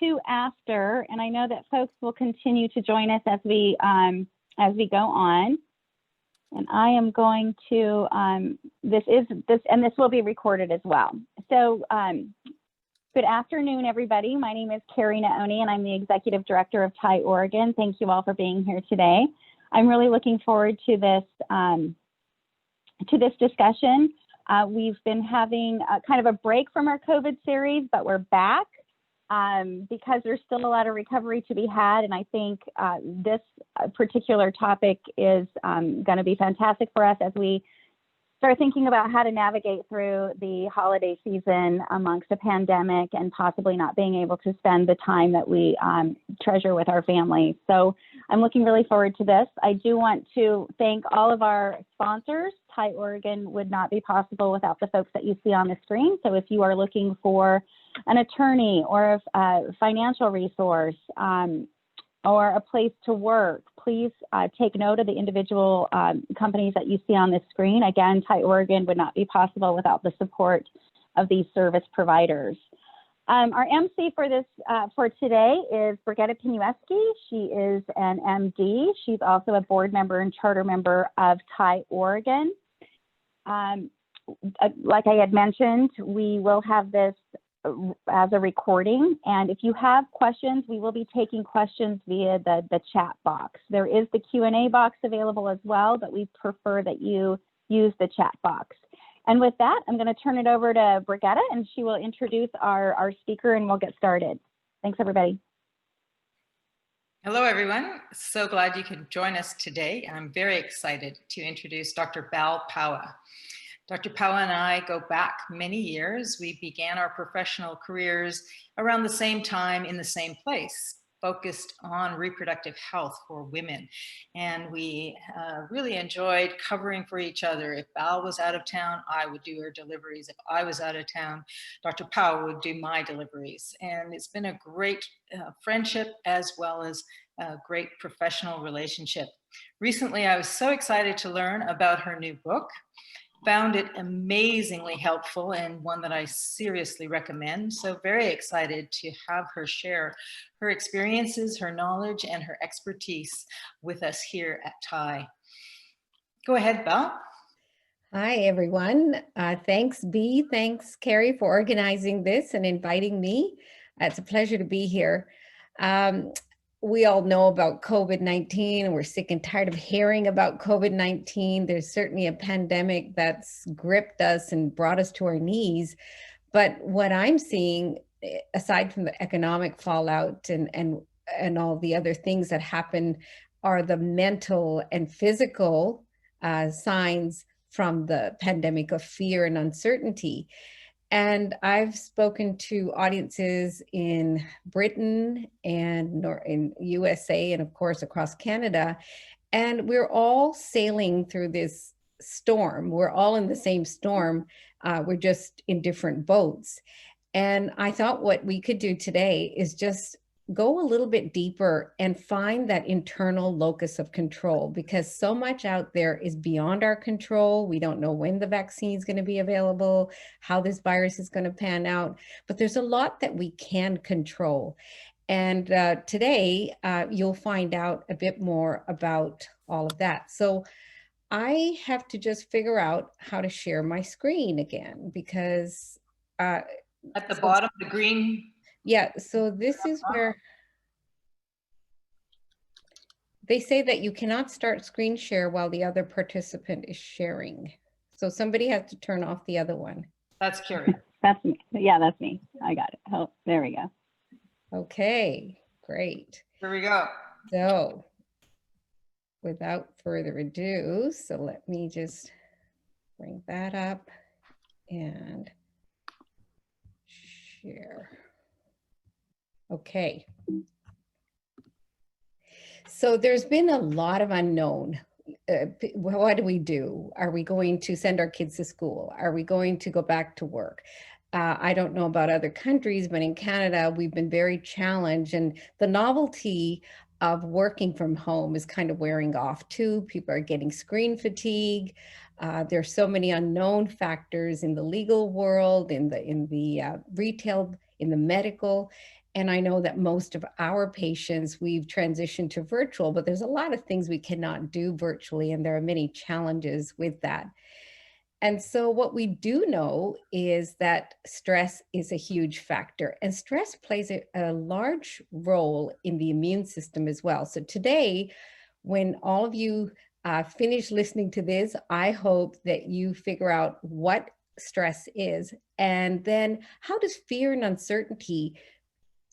to after, and I know that folks will continue to join us as we go on. And I am going to, this will be recorded as well. So good afternoon, everybody. My name is Carrie Naoni, and I'm the Executive Director of TIE Oregon. Thank you all for being here today. I'm really looking forward to this discussion. We've been having kind of a break from our COVID series, but we're back because there's still a lot of recovery to be had. And I think this particular topic is going to be fantastic for us as we start thinking about how to navigate through the holiday season amongst a pandemic and possibly not being able to spend the time that we treasure with our families. So I'm looking really forward to this. I do want to thank all of our sponsors. TIE Oregon would not be possible without the folks that you see on the screen. So if you are looking for an attorney or a financial resource or a place to work, please take note of the individual companies that you see on this screen. Again, TIE Oregon would not be possible without the support of these service providers. Our MC for this for today is Brigitte Pinueski. She is an MD. She's also a board member and charter member of TIE Oregon. Like I had mentioned, we will have this as a recording, and if you have questions, we will be taking questions via the chat box. There is the Q&A box available as well, but we prefer that you use the chat box. And with that, I'm going to turn it over to Brigitte, and she will introduce our speaker, and we'll get started. Thanks, everybody. Hello, everyone. So glad you could join us today. I'm very excited to introduce Dr. Bal Pawa. Dr. Pawa and I go back many years. We began our professional careers around the same time in the same place, focused on reproductive health for women. And we really enjoyed covering for each other. If Bal was out of town, I would do her deliveries. If I was out of town, Dr. Pawa would do my deliveries. And it's been a great friendship as well as a great professional relationship. Recently, I was so excited to learn about her new book. Found it amazingly helpful and one that I seriously recommend. So very excited to have her share her experiences, her knowledge, and her expertise with us here at TIE. Go ahead, Bal. Hi, everyone. Thanks, Bea. Thanks, Carrie, for organizing this and inviting me. It's a pleasure to be here. We all know about COVID-19 and we're sick and tired of hearing about COVID-19. There's certainly a pandemic that's gripped us and brought us to our knees. But what I'm seeing, aside from the economic fallout and all the other things that happen, are the mental and physical signs from the pandemic of fear and uncertainty. And I've spoken to audiences in Britain and in USA and of course across Canada, and we're all sailing through this storm. We're all in the same storm. We're just in different boats. And I thought what we could do today is just go a little bit deeper and find that internal locus of control, because so much out there is beyond our control. We don't know when the vaccine is going to be available, how this virus is going to pan out, but there's a lot that we can control. And today you'll find out a bit more about all of that. So I have to just figure out how to share my screen again, because at the bottom, the green. Yeah, so this is where they say that you cannot start screen share while the other participant is sharing. So somebody has to turn off the other one. That's Carrie. That's me. Yeah, that's me. I got it. Oh, there we go. Okay, great. Here we go. So without further ado, so let me just bring that up and share. Okay. So there's been a lot of unknown. What do we do? Are we going to send our kids to school? Are we going to go back to work? I don't know about other countries, but in Canada, we've been very challenged, and the novelty of working from home is kind of wearing off too. People are getting screen fatigue. There's so many unknown factors in the legal world, in the retail, in the medical. And I know that most of our patients, we've transitioned to virtual, but there's a lot of things we cannot do virtually, and there are many challenges with that. And so what we do know is that stress is a huge factor, and stress plays a large role in the immune system as well. So today, when all of you finish listening to this, I hope that you figure out what stress is, and then how does fear and uncertainty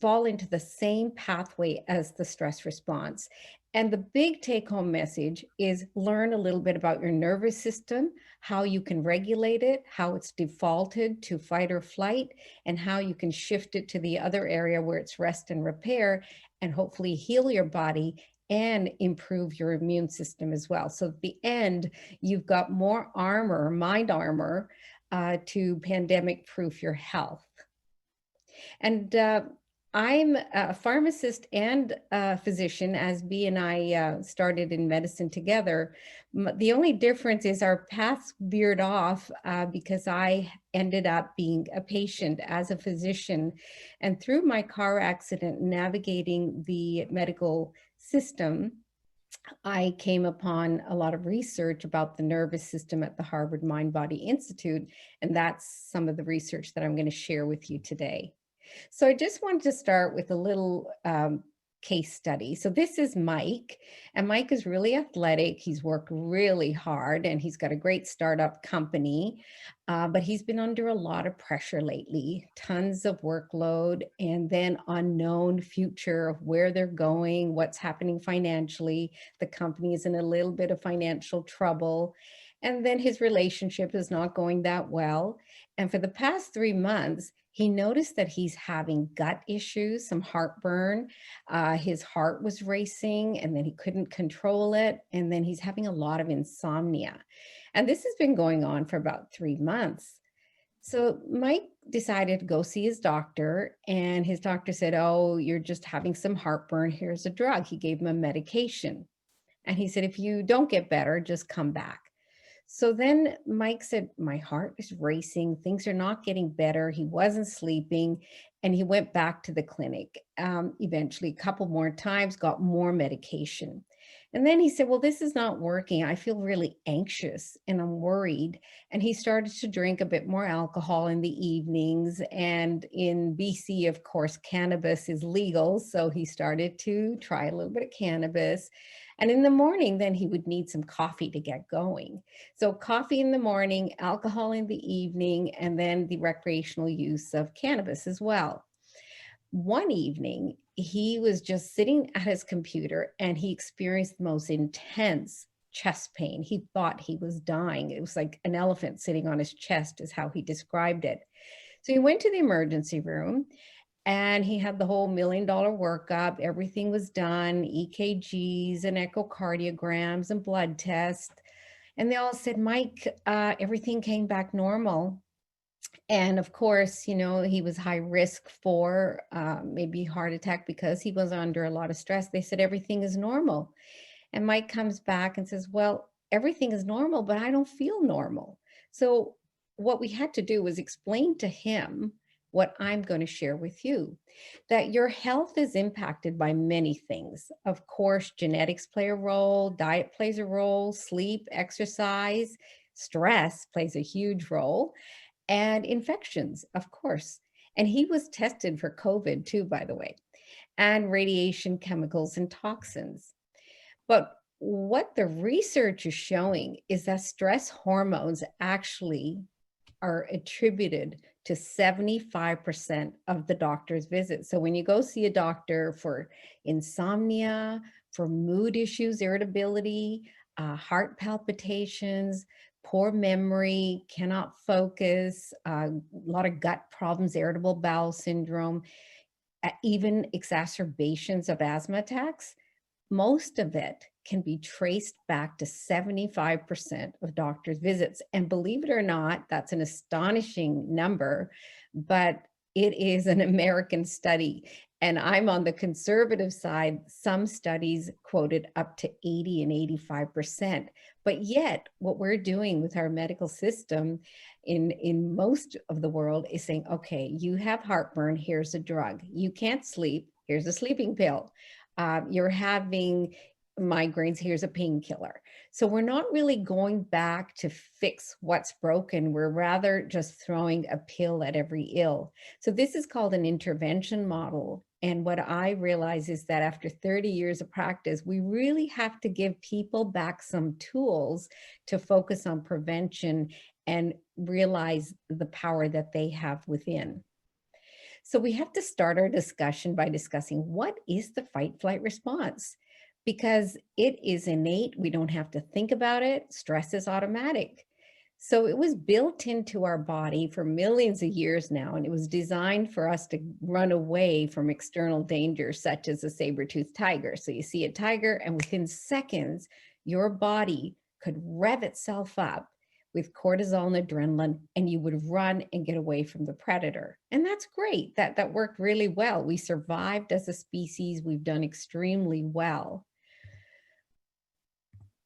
fall into the same pathway as the stress response. And the big take home message is learn a little bit about your nervous system, how you can regulate it, how it's defaulted to fight or flight, and how you can shift it to the other area where it's rest and repair, and hopefully heal your body and improve your immune system as well. So at the end, you've got more armor, mind armor, to pandemic proof your health. And I'm a pharmacist and a physician, as Bea and I started in medicine together. The only difference is our paths veered off because I ended up being a patient as a physician. And through my car accident, navigating the medical system, I came upon a lot of research about the nervous system at the Harvard Mind Body Institute. And that's some of the research that I'm going to share with you today. So I just wanted to start with a little case study. So this is Mike, and Mike is really athletic. He's worked really hard, and he's got a great startup company, but he's been under a lot of pressure lately, tons of workload, and then unknown future of where they're going, what's happening financially. The company is in a little bit of financial trouble. And then his relationship is not going that well. And for the past 3 months, he noticed that he's having gut issues, some heartburn. His heart was racing, and then he couldn't control it. And then he's having a lot of insomnia. And this has been going on for about 3 months. So Mike decided to go see his doctor, and his doctor said, "Oh, you're just having some heartburn. Here's a drug." He gave him a medication. And he said, "If you don't get better, just come back." So then Mike said, "My heart is racing. Things are not getting better." He wasn't sleeping, and he went back to the clinic. Eventually, a couple more times, got more medication. And then he said, "Well, this is not working. I feel really anxious and I'm worried." And he started to drink a bit more alcohol in the evenings. And in BC, of course, cannabis is legal. So he started to try a little bit of cannabis. And in the morning, then he would need some coffee to get going. So coffee in the morning, alcohol in the evening, and then the recreational use of cannabis as well. One evening, he was just sitting at his computer and he experienced the most intense chest pain. He thought he was dying. It was like an elephant sitting on his chest, is how he described it. So he went to the emergency room, and he had the whole $1 million workup. Everything was done, EKGs and echocardiograms and blood tests. And they all said, "Mike, everything came back normal." And of course, you know, he was high risk for maybe heart attack because he was under a lot of stress. They said, "Everything is normal." And Mike comes back and says, "Well, everything is normal, but I don't feel normal." So what we had to do was explain to him what I'm going to share with you, that your health is impacted by many things. Of course, genetics play a role, diet plays a role, sleep, exercise, stress plays a huge role, and infections, of course. And he was tested for COVID too, by the way, and radiation, chemicals, and toxins. But what the research is showing is that stress hormones actually are attributed to 75% of the doctor's visits. So when you go see a doctor for insomnia, for mood issues, irritability, heart palpitations, poor memory, cannot focus, a lot of gut problems, irritable bowel syndrome, even exacerbations of asthma attacks, most of it can be traced back to 75% of doctors' visits. And believe it or not, that's an astonishing number, but it is an American study. And I'm on the conservative side. Some studies quoted up to 80 and 85%. But yet, what we're doing with our medical system in most of the world is saying, okay, you have heartburn, here's a drug. You can't sleep, here's a sleeping pill. You're having migraines, here's a painkiller. So we're not really going back to fix what's broken. We're rather just throwing a pill at every ill. So this is called an intervention model. And what I realize is that after 30 years of practice, we really have to give people back some tools to focus on prevention and realize the power that they have within. So we have to start our discussion by discussing what is the fight flight response, because it is innate. We don't have to think about it. Stress is automatic. So it was built into our body for millions of years now, and it was designed for us to run away from external dangers such as a saber-toothed tiger. So you see a tiger, and within seconds, your body could rev itself up with cortisol and adrenaline, and you would run and get away from the predator. And that's great. That worked really well. We survived as a species. We've done extremely well.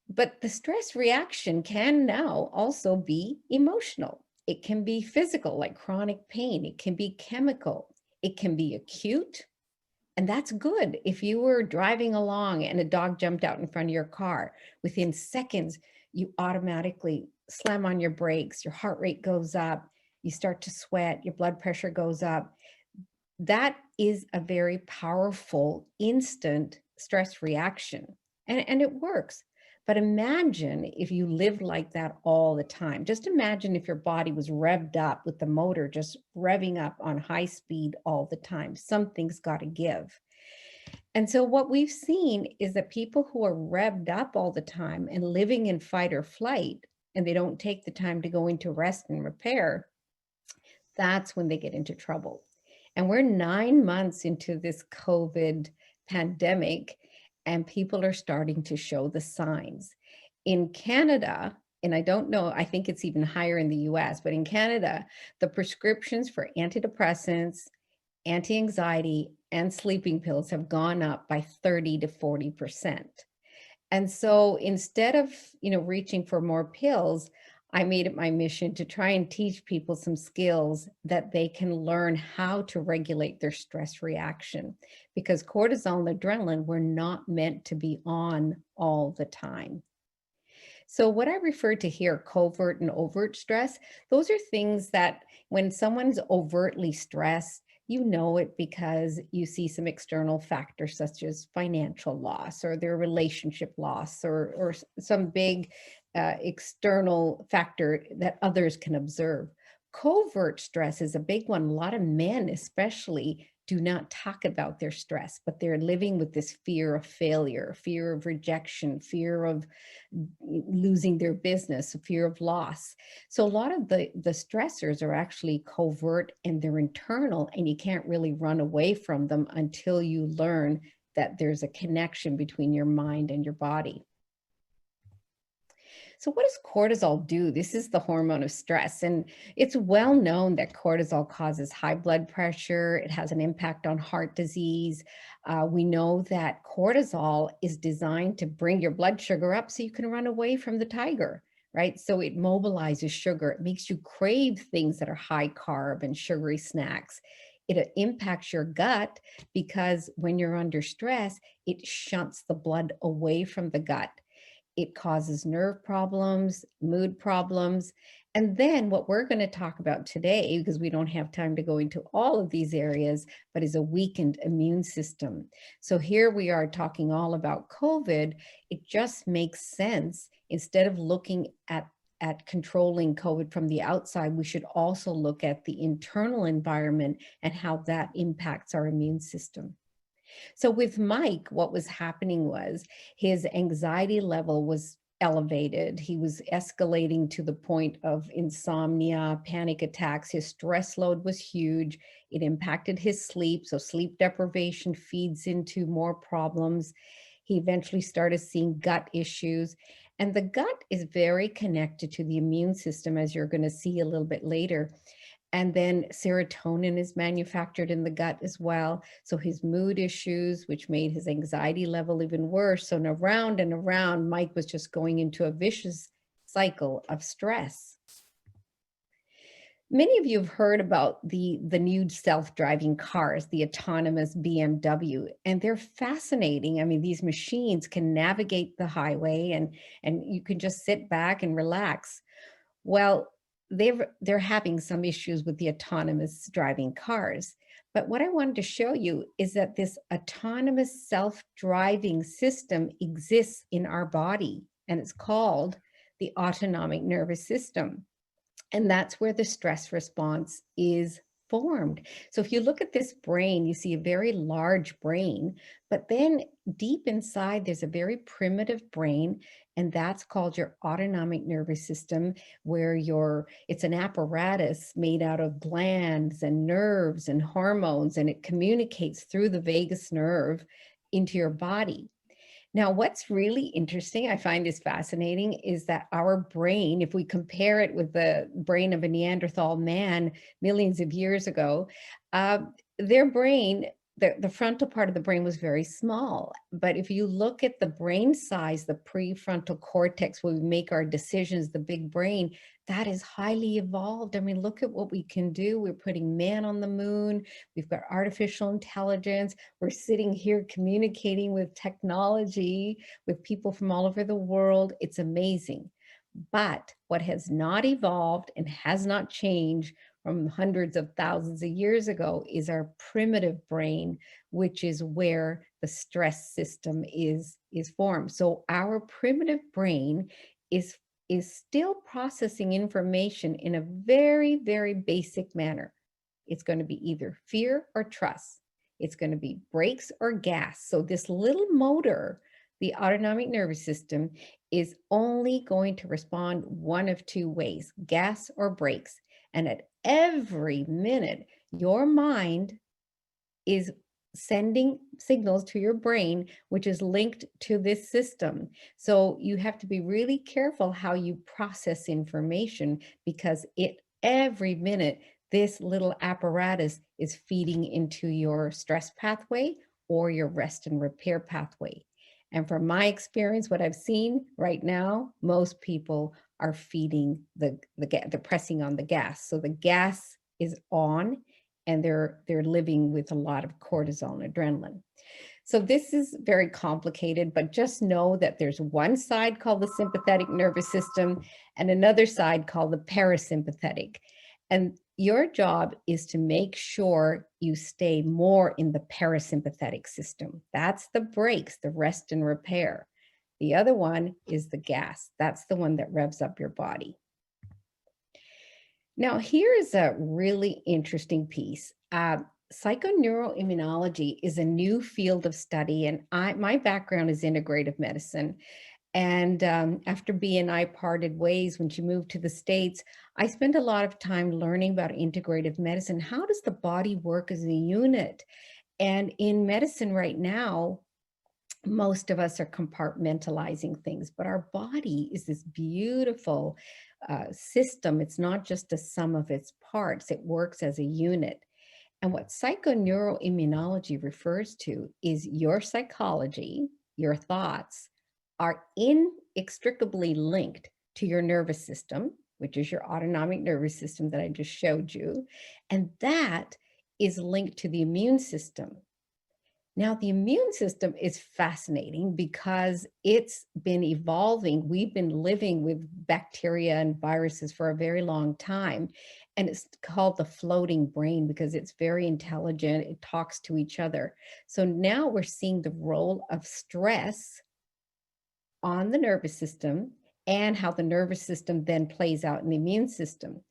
But the stress reaction can now also be emotional. It can be physical, like chronic pain. It can be chemical. It can be acute. And that's good. If you were driving along and a dog jumped out in front of your car, within seconds, you automatically slam on your brakes, your heart rate goes up, you start to sweat, your blood pressure goes up. That is a very powerful instant stress reaction, and it works. But imagine if you lived like that all the time. Just imagine if your body was revved up with the motor just revving up on high speed all the time. Something's got to give. And so what we've seen is that people who are revved up all the time and living in fight or flight, and they don't take the time to go into rest and repair, that's when they get into trouble. And we're 9 months into this COVID pandemic, and people are starting to show the signs. In Canada, and I don't know, I think it's even higher in the US, but in Canada, the prescriptions for antidepressants, anti-anxiety, and sleeping pills have gone up by 30 to 40%. And so instead of, reaching for more pills, I made it my mission to try and teach people some skills that they can learn how to regulate their stress reaction, because cortisol and adrenaline were not meant to be on all the time. So what I refer to here, covert and overt stress, those are things that when someone's overtly stressed, you know it because you see some external factors such as financial loss or their relationship loss or some big external factor that others can observe. Covert stress is a big one. A lot of men especially do not talk about their stress, but they're living with this fear of failure, fear of rejection, fear of losing their business, fear of loss. So a lot of the stressors are actually covert and they're internal, and you can't really run away from them until you learn that there's a connection between your mind and your body. So what does cortisol do? This is the hormone of stress, and it's well known that cortisol causes high blood pressure. It has an impact on heart disease. We know that cortisol is designed to bring your blood sugar up so you can run away from the tiger, right? So it mobilizes sugar. It makes you crave things that are high carb and sugary snacks. It impacts your gut because when you're under stress, it shunts the blood away from the gut. It causes nerve problems, mood problems. And then what we're going to talk about today, because we don't have time to go into all of these areas, but is a weakened immune system. So here we are talking all about COVID. It just makes sense. Instead of looking at controlling COVID from the outside, we should also look at the internal environment and how that impacts our immune system. So with Mike, what was happening was his anxiety level was elevated. He was escalating to the point of insomnia, panic attacks. His stress load was huge. It impacted his sleep. So sleep deprivation feeds into more problems. He eventually started seeing gut issues. And the gut is very connected to the immune system, as you're going to see a little bit later. And then serotonin is manufactured in the gut as well. So his mood issues, which made his anxiety level even worse. So around and around, Mike was just going into a vicious cycle of stress. Many of you have heard about the new self-driving cars, the autonomous BMW, and they're fascinating. I mean, these machines can navigate the highway and you can just sit back and relax. Well, they're having some issues with the autonomous driving cars. But what I wanted to show you is that this autonomous self-driving system exists in our body, and it's called the autonomic nervous system. And that's where the stress response is formed. So if you look at this brain, you see a very large brain, but then deep inside, there's a very primitive brain, and that's called your autonomic nervous system, where it's an apparatus made out of glands and nerves and hormones, and it communicates through the vagus nerve into your body. Now, what's really interesting, I find this fascinating, is that our brain, if we compare it with the brain of a Neanderthal man millions of years ago, their brain, the frontal part of the brain was very small. But if you look at the brain size, the prefrontal cortex, where we make our decisions, the big brain, that is highly evolved. I mean, look at what we can do. We're putting man on the moon. We've got artificial intelligence. We're sitting here communicating with technology, with people from all over the world. It's amazing. But what has not evolved and has not changed from hundreds of thousands of years ago is our primitive brain, which is where the stress system is formed. So our primitive brain is still processing information in a very, very basic manner. It's going to be either fear or trust. It's going to be brakes or gas. So this little motor, the autonomic nervous system, is only going to respond one of two ways, gas or brakes. And at every minute, your mind is sending signals to your brain, which is linked to this system. So you have to be really careful how you process information, because every minute, this little apparatus is feeding into your stress pathway or your rest and repair pathway. And from my experience, what I've seen right now, most people are feeding they're pressing on the gas. So the gas is on, and they're living with a lot of cortisol and adrenaline. So this is very complicated, but just know that there's one side called the sympathetic nervous system and another side called the parasympathetic. And your job is to make sure you stay more in the parasympathetic system. That's the brakes, the rest and repair. The other one is the gas. That's the one that revs up your body. Now, here is a really interesting piece. Psychoneuroimmunology is a new field of study, and my background is integrative medicine. And after B and I parted ways when she moved to the States, I spent a lot of time learning about integrative medicine. How does the body work as a unit? And in medicine right now, most of us are compartmentalizing things, but our body is this beautiful system. It's not just a sum of its parts. It works as a unit. And what psychoneuroimmunology refers to is your psychology, your thoughts are inextricably linked to your nervous system, which is your autonomic nervous system that I just showed you. And that is linked to the immune system. Now, the immune system is fascinating because it's been evolving. We've been living with bacteria and viruses for a very long time. And it's called the floating brain because it's very intelligent. It talks to each other. So now we're seeing the role of stress on the nervous system and how the nervous system then plays out in the immune system.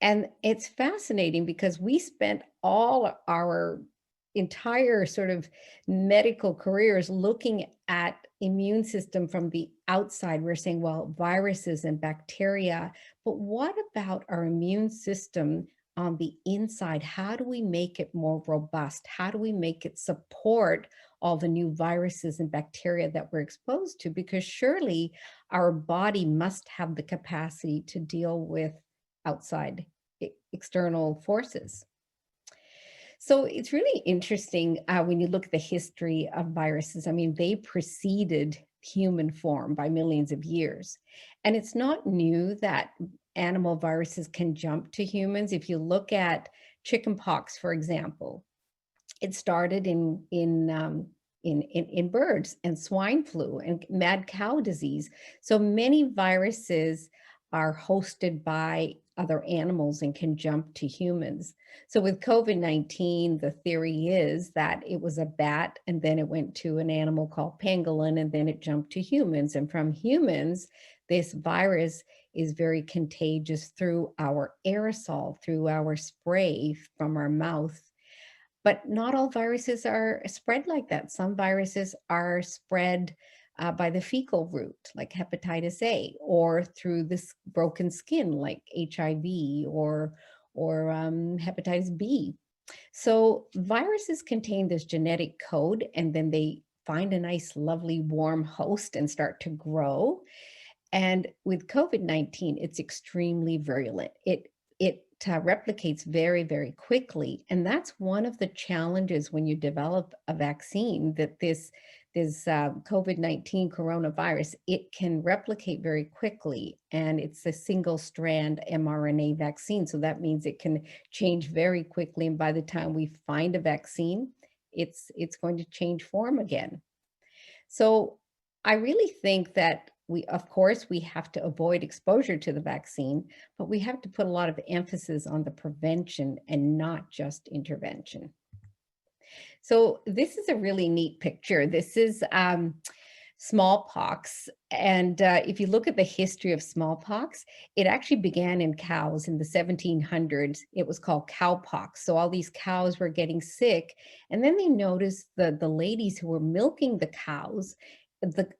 And it's fascinating because we spent all our entire sort of medical careers looking at immune system from the outside. We're saying, well, viruses and bacteria, but what about our immune system on the inside? How do we make it more robust? How do we make it support all the new viruses and bacteria that we're exposed to? Because surely our body must have the capacity to deal with outside external forces. So it's really interesting when you look at the history of viruses. I mean, they preceded human form by millions of years. And it's not new that animal viruses can jump to humans. If you look at chickenpox, for example, it started in birds, and swine flu and mad cow disease. So many viruses are hosted by other animals and can jump to humans. So with COVID-19, the theory is that it was a bat, and then it went to an animal called pangolin, and then it jumped to humans. And from humans, this virus is very contagious through our aerosol, through our spray from our mouth. But not all viruses are spread like that. Some viruses are spread by the fecal route, like hepatitis A, or through this broken skin, like HIV or hepatitis B. So viruses contain this genetic code, and then they find a nice, lovely, warm host and start to grow. And with COVID-19, it's extremely virulent. It replicates very, very quickly. And that's one of the challenges when you develop a vaccine, that this COVID-19 coronavirus, it can replicate very quickly. And it's a single strand mRNA vaccine. So that means it can change very quickly. And by the time we find a vaccine, it's going to change form again. So I really think that of course, we have to avoid exposure to the vaccine, but we have to put a lot of emphasis on the prevention and not just intervention. So this is a really neat picture. This is smallpox. And if you look at the history of smallpox, it actually began in cows in the 1700s. It was called cowpox. So all these cows were getting sick. And then they noticed the ladies who were milking the cows,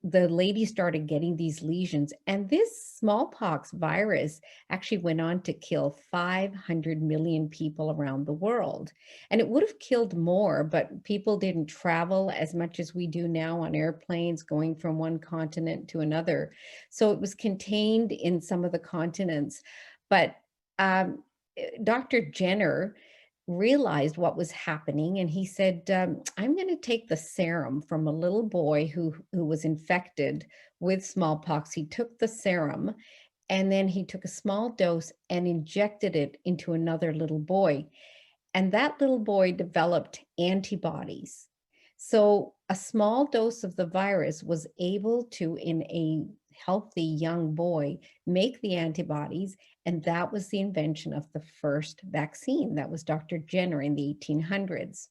the ladies started getting these lesions. And this smallpox virus actually went on to kill 500 million people around the world. And it would have killed more, but people didn't travel as much as we do now on airplanes going from one continent to another. So it was contained in some of the continents. But Dr. Jenner realized what was happening, and he said, I'm going to take the serum from a little boy who was infected with smallpox. He took the serum, and then he took a small dose and injected it into another little boy. And that little boy developed antibodies. So a small dose of the virus was able to, in a healthy young boy, make the antibodies. And that was the invention of the first vaccine. That was Dr. Jenner in the 1800s.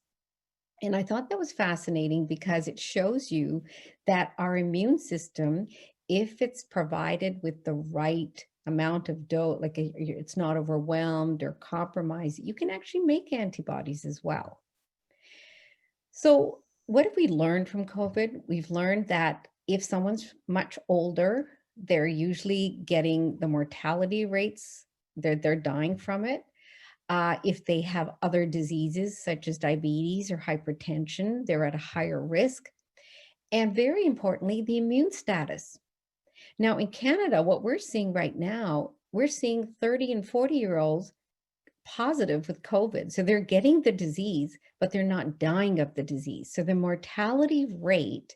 And I thought that was fascinating because it shows you that our immune system, if it's provided with the right amount of dose, like it's not overwhelmed or compromised, you can actually make antibodies as well. So what have we learned from COVID? We've learned that if someone's much older, they're usually getting the mortality rates, they're dying from it. If they have other diseases such as diabetes or hypertension, they're at a higher risk. And very importantly, the immune status. Now in Canada, what we're seeing right now, we're seeing 30 and 40-year-olds positive with COVID. So they're getting the disease, but they're not dying of the disease. So the mortality rate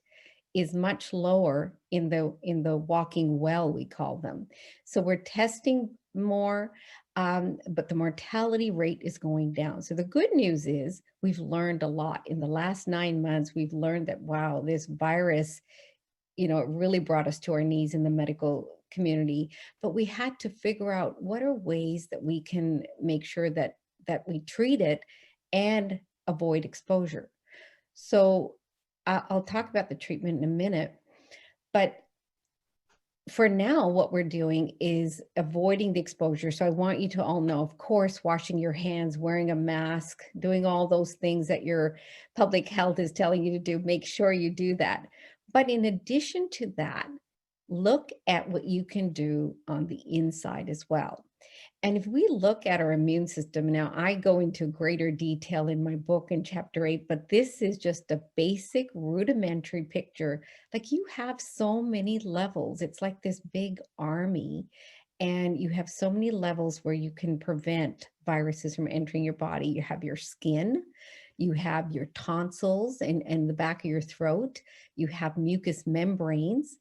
is much lower in the walking well, we call them. So we're testing more, but the mortality rate is going down. So the good news is we've learned a lot. In the last 9 months, we've learned that, wow, this virus, it really brought us to our knees in the medical community, but we had to figure out what are ways that we can make sure that we treat it and avoid exposure. So I'll talk about the treatment in a minute, but for now, what we're doing is avoiding the exposure. So I want you to all know, of course, washing your hands, wearing a mask, doing all those things that your public health is telling you to do, make sure you do that. But in addition to that, look at what you can do on the inside as well. And if we look at our immune system, now I go into greater detail in my book in chapter 8, but this is just a basic rudimentary picture. Like, you have so many levels. It's like this big army, And you have so many levels where you can prevent viruses from entering your body. You have your skin, you have your tonsils and the back of your throat, you have mucous membranes.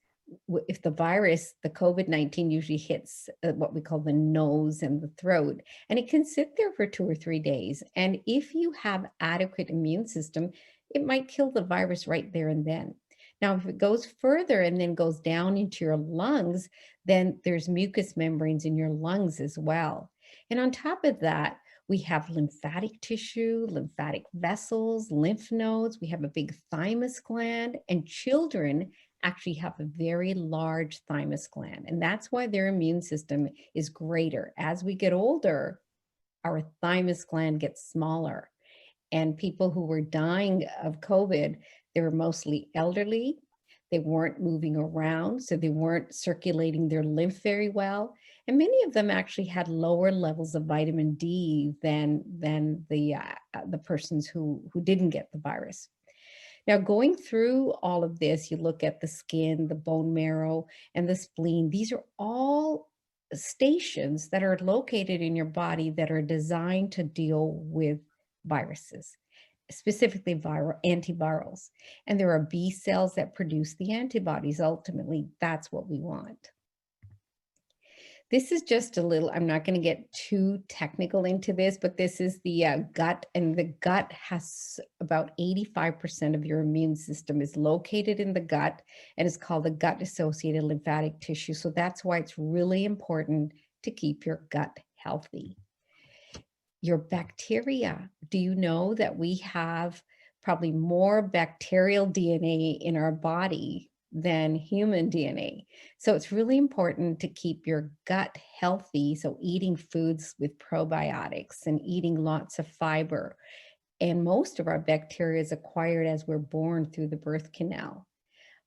If the virus, the COVID-19 usually hits what we call the nose and the throat, and it can sit there for 2 or 3 days. And if you have adequate immune system, it might kill the virus right there and then. Now, if it goes further and then goes down into your lungs, then there's mucous membranes in your lungs as well. And on top of that, we have lymphatic tissue, lymphatic vessels, lymph nodes. We have a big thymus gland, and children actually have a very large thymus gland. And that's why their immune system is greater. As we get older, our thymus gland gets smaller. And people who were dying of COVID, they were mostly elderly. They weren't moving around, so they weren't circulating their lymph very well. And many of them actually had lower levels of vitamin D than the persons who didn't get the virus. Now, going through all of this, you look at the skin, the bone marrow, and the spleen. These are all stations that are located in your body that are designed to deal with viruses, specifically antivirals. And there are B cells that produce the antibodies. Ultimately, that's what we want. This is just a little, I'm not going to get too technical into this, but this is the gut, and the gut has about 85% of your immune system is located in the gut, and it's called the gut-associated lymphatic tissue. So that's why it's really important to keep your gut healthy. Your bacteria, do you know that we have probably more bacterial DNA in our body than human DNA? So it's really important to keep your gut healthy. So eating foods with probiotics and eating lots of fiber. And most of our bacteria is acquired as we're born through the birth canal.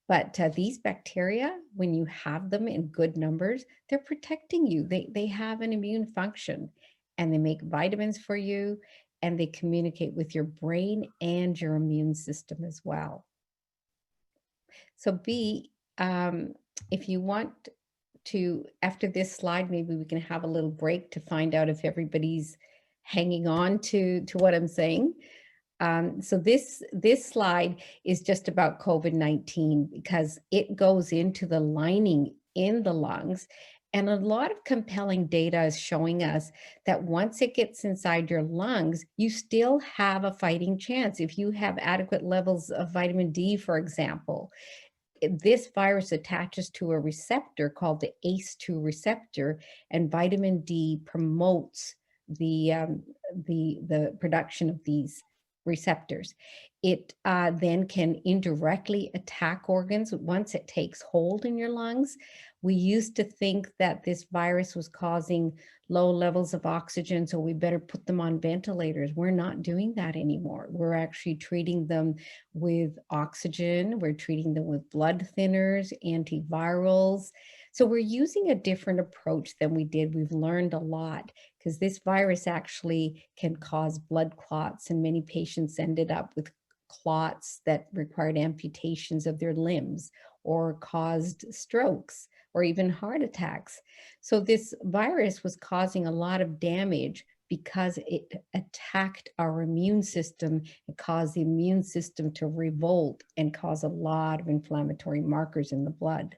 But these bacteria, when you have them in good numbers, they're protecting you. They have an immune function, and they make vitamins for you, and they communicate with your brain and your immune system as well. So B, if you want to, after this slide, maybe we can have a little break to find out if everybody's hanging on to what I'm saying. So this slide is just about COVID-19 because it goes into the lining in the lungs. And a lot of compelling data is showing us that once it gets inside your lungs, you still have a fighting chance. If you have adequate levels of vitamin D, for example, this virus attaches to a receptor called the ACE2 receptor, and vitamin D promotes the production of these receptors. It then can indirectly attack organs once it takes hold in your lungs. We used to think that this virus was causing low levels of oxygen, so we better put them on ventilators. We're not doing that anymore. We're actually treating them with oxygen. We're treating them with blood thinners, antivirals. So we're using a different approach than we did. We've learned a lot because this virus actually can cause blood clots, and many patients ended up with clots that required amputations of their limbs or caused strokes or even heart attacks. So this virus was causing a lot of damage because it attacked our immune system. It caused the immune system to revolt and cause a lot of inflammatory markers in the blood.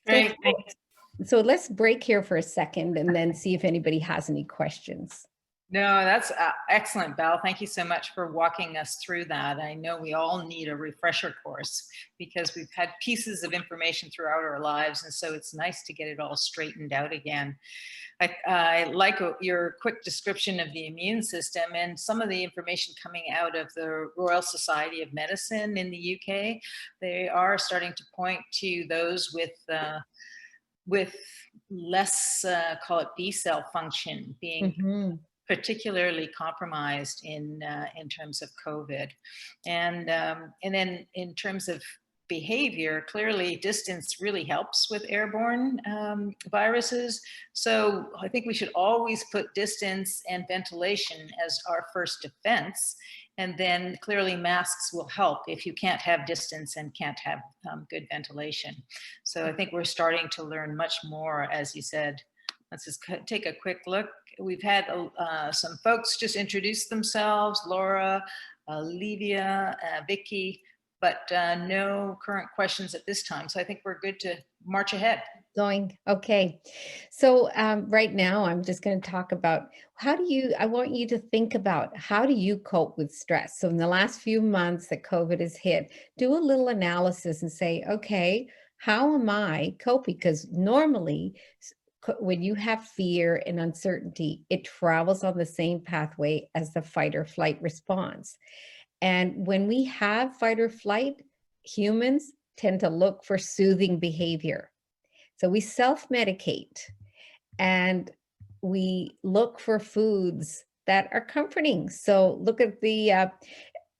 Great. So let's break here for a second and then see if anybody has any questions. No, that's excellent, Val. Thank you so much for walking us through that. I know we all need a refresher course because we've had pieces of information throughout our lives, and so it's nice to get it all straightened out again. I like your quick description of the immune system and some of the information coming out of the Royal Society of Medicine in the UK. They are starting to point to those with less, call it B cell function being particularly compromised in terms of COVID. And then in terms of behavior, clearly distance really helps with airborne viruses. So I think we should always put distance and ventilation as our first defense. And then clearly masks will help if you can't have distance and can't have good ventilation. So I think we're starting to learn much more, as you said. Let's just take a quick look. We've had some folks just introduce themselves, Laura, Livia, Vicky, but no current questions at this time. So I think we're good to march ahead. Going. Okay. So right now, I'm just going to talk about I want you to think about how do you cope with stress? So in the last few months that COVID has hit, do a little analysis and say, okay, how am I coping? Because normally when you have fear and uncertainty, it travels on the same pathway as the fight or flight response. And when we have fight or flight, humans tend to look for soothing behavior. So we self-medicate and we look for foods that are comforting. So look at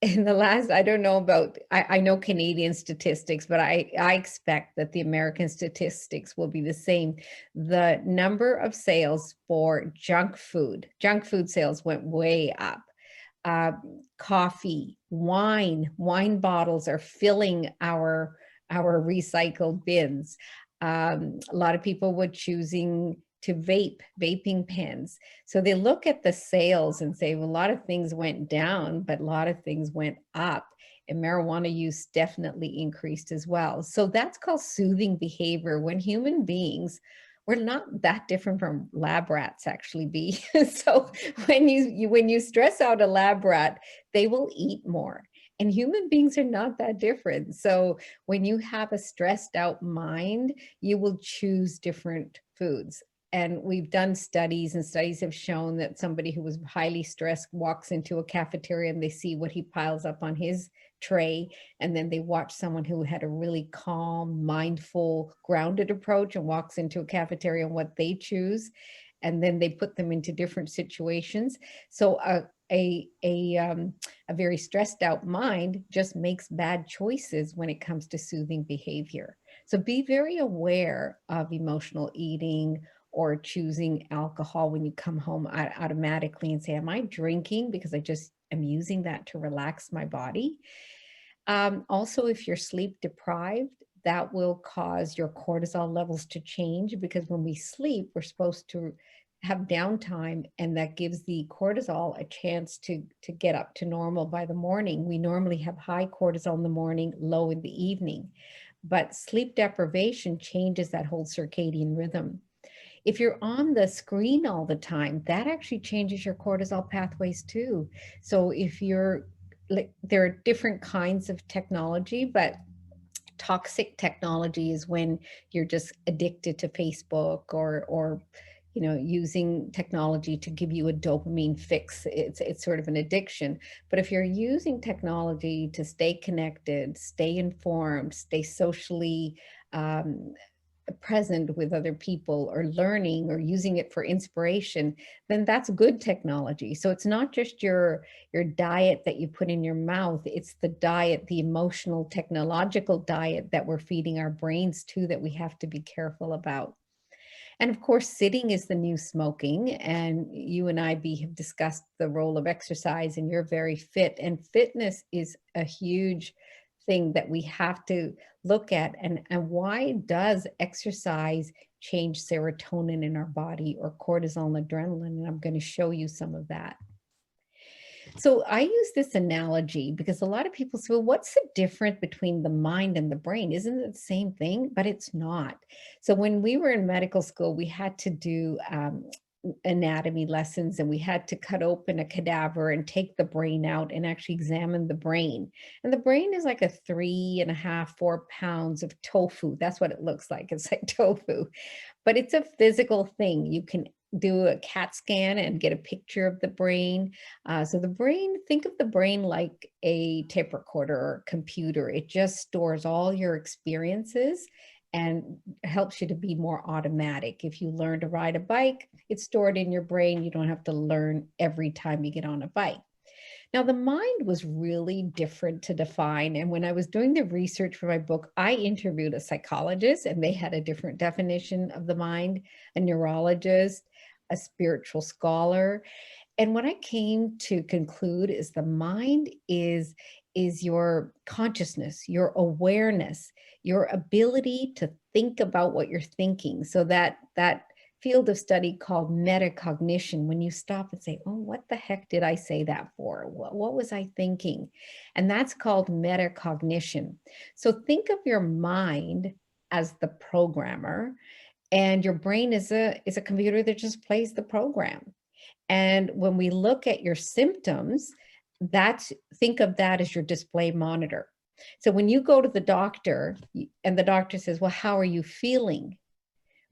in the last, I don't know about, I know Canadian statistics, but I expect that the American statistics will be the same. The number of sales for junk food sales went way up. Coffee, wine bottles are filling our recycled bins. A lot of people were choosing to vaping pens. So they look at the sales and say, well, a lot of things went down, but a lot of things went up. And marijuana use definitely increased as well. So that's called soothing behavior. When human beings, we're not that different from lab rats, actually, B. So when you stress out a lab rat, they will eat more. And human beings are not that different. So when you have a stressed out mind, you will choose different foods. And we've done studies, and studies have shown that somebody who was highly stressed walks into a cafeteria and they see what he piles up on his tray. And then they watch someone who had a really calm, mindful, grounded approach and walks into a cafeteria and what they choose. And then they put them into different situations. So a very stressed out mind just makes bad choices when it comes to soothing behavior. So be very aware of emotional eating or choosing alcohol when you come home automatically and say, am I drinking because I just am using that to relax my body? Also, if you're sleep deprived, that will cause your cortisol levels to change, because when we sleep, we're supposed to have downtime, and that gives the cortisol a chance to get up to normal by the morning. We normally have high cortisol in the morning, low in the evening, but sleep deprivation changes that whole circadian rhythm. If you're on the screen all the time, that actually changes your cortisol pathways too. So if you're there are different kinds of technology, but toxic technology is when you're just addicted to Facebook or using technology to give you a dopamine fix. It's sort of an addiction. But if you're using technology to stay connected, stay informed, stay socially present with other people, or learning, or using it for inspiration, then that's good technology. So it's not just your diet that you put in your mouth, it's the diet, the emotional, technological diet that we're feeding our brains to, that we have to be careful about. And of course, sitting is the new smoking. And you and I, B, have discussed the role of exercise, and you're very fit. And fitness is a huge thing that we have to look at. And why does exercise change serotonin in our body, or cortisol and adrenaline? And I'm going to show you some of that. So I use this analogy because a lot of people say, well, what's the difference between the mind and the brain? Isn't it the same thing? But it's not. So when we were in medical school, we had to do anatomy lessons, and we had to cut open a cadaver and take the brain out and actually examine the brain. And the brain is like a 3.5, 4 pounds of tofu. That's what it looks like. It's like tofu, but it's a physical thing. You can do a CAT scan and get a picture of the brain. So the brain, think of the brain like a tape recorder or computer. It just stores all your experiences and helps you to be more automatic. If you learn to ride a bike, it's stored in your brain. You don't have to learn every time you get on a bike. Now, the mind was really different to define. And when I was doing the research for my book, I interviewed a psychologist, and they had a different definition of the mind, a neurologist, a spiritual scholar. And what I came to conclude is the mind is your consciousness, your awareness, your ability to think about what you're thinking. So that field of study called metacognition, when you stop and say, oh, what the heck did I say that for? What was I thinking? And that's called metacognition. So think of your mind as the programmer, and your brain is a computer that just plays the program. And when we look at your symptoms, think of that as your display monitor. So when you go to the doctor and the doctor says, well, how are you feeling?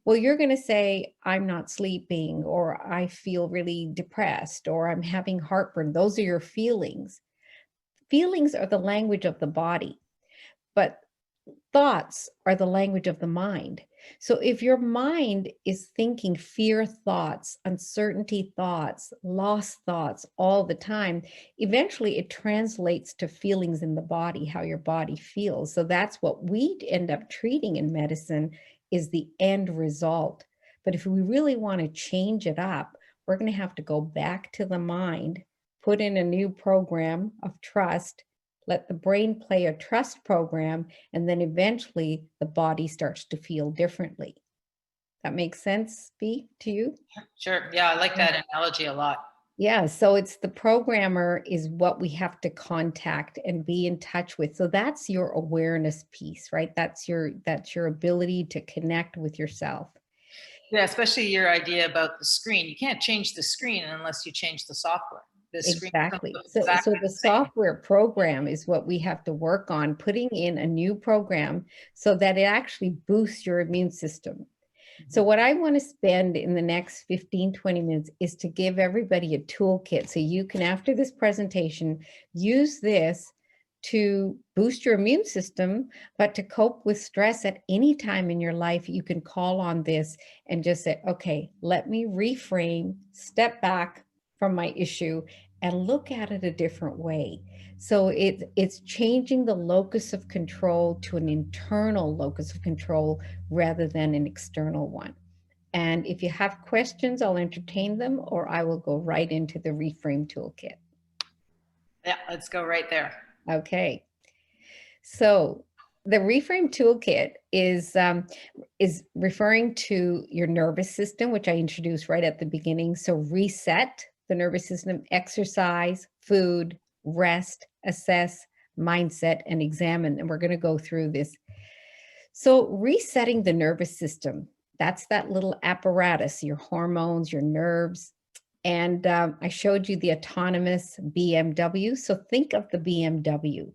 Well, you're going to say, I'm not sleeping, or I feel really depressed, or I'm having heartburn. Those are your feelings. Feelings are the language of the body, but thoughts are the language of the mind. So if your mind is thinking fear thoughts, uncertainty thoughts, loss thoughts all the time, eventually it translates to feelings in the body, how your body feels. So that's what we end up treating in medicine, is the end result. But if we really want to change it up, we're going to have to go back to the mind, put in a new program of trust, let the brain play a trust program, and then eventually the body starts to feel differently. That makes sense, B, to you? Sure. Yeah, I like that analogy a lot. Yeah, so it's the programmer is what we have to contact and be in touch with. So that's your awareness piece, right? That's your ability to connect with yourself. Yeah, especially your idea about the screen. You can't change the screen unless you change the software. The screen Exactly. So exactly the software program is what we have to work on, putting in a new program so that it actually boosts your immune system. So what I want to spend in the next 15, 20 minutes is to give everybody a toolkit. So you can, after this presentation, use this to boost your immune system, but to cope with stress at any time in your life, you can call on this and just say, okay, let me reframe, step back from my issue and look at it a different way. So it's changing the locus of control to an internal locus of control rather than an external one. And if you have questions, I'll entertain them, or I will go right into the REFRAME Toolkit. Yeah, let's go right there. Okay. So the REFRAME Toolkit is referring to your nervous system, which I introduced right at the beginning. So reset the nervous system, exercise, food, rest, assess, mindset, and examine. And we're going to go through this. So resetting the nervous system, that's that little apparatus, your hormones, your nerves. And I showed you the autonomous BMW. So think of the BMW.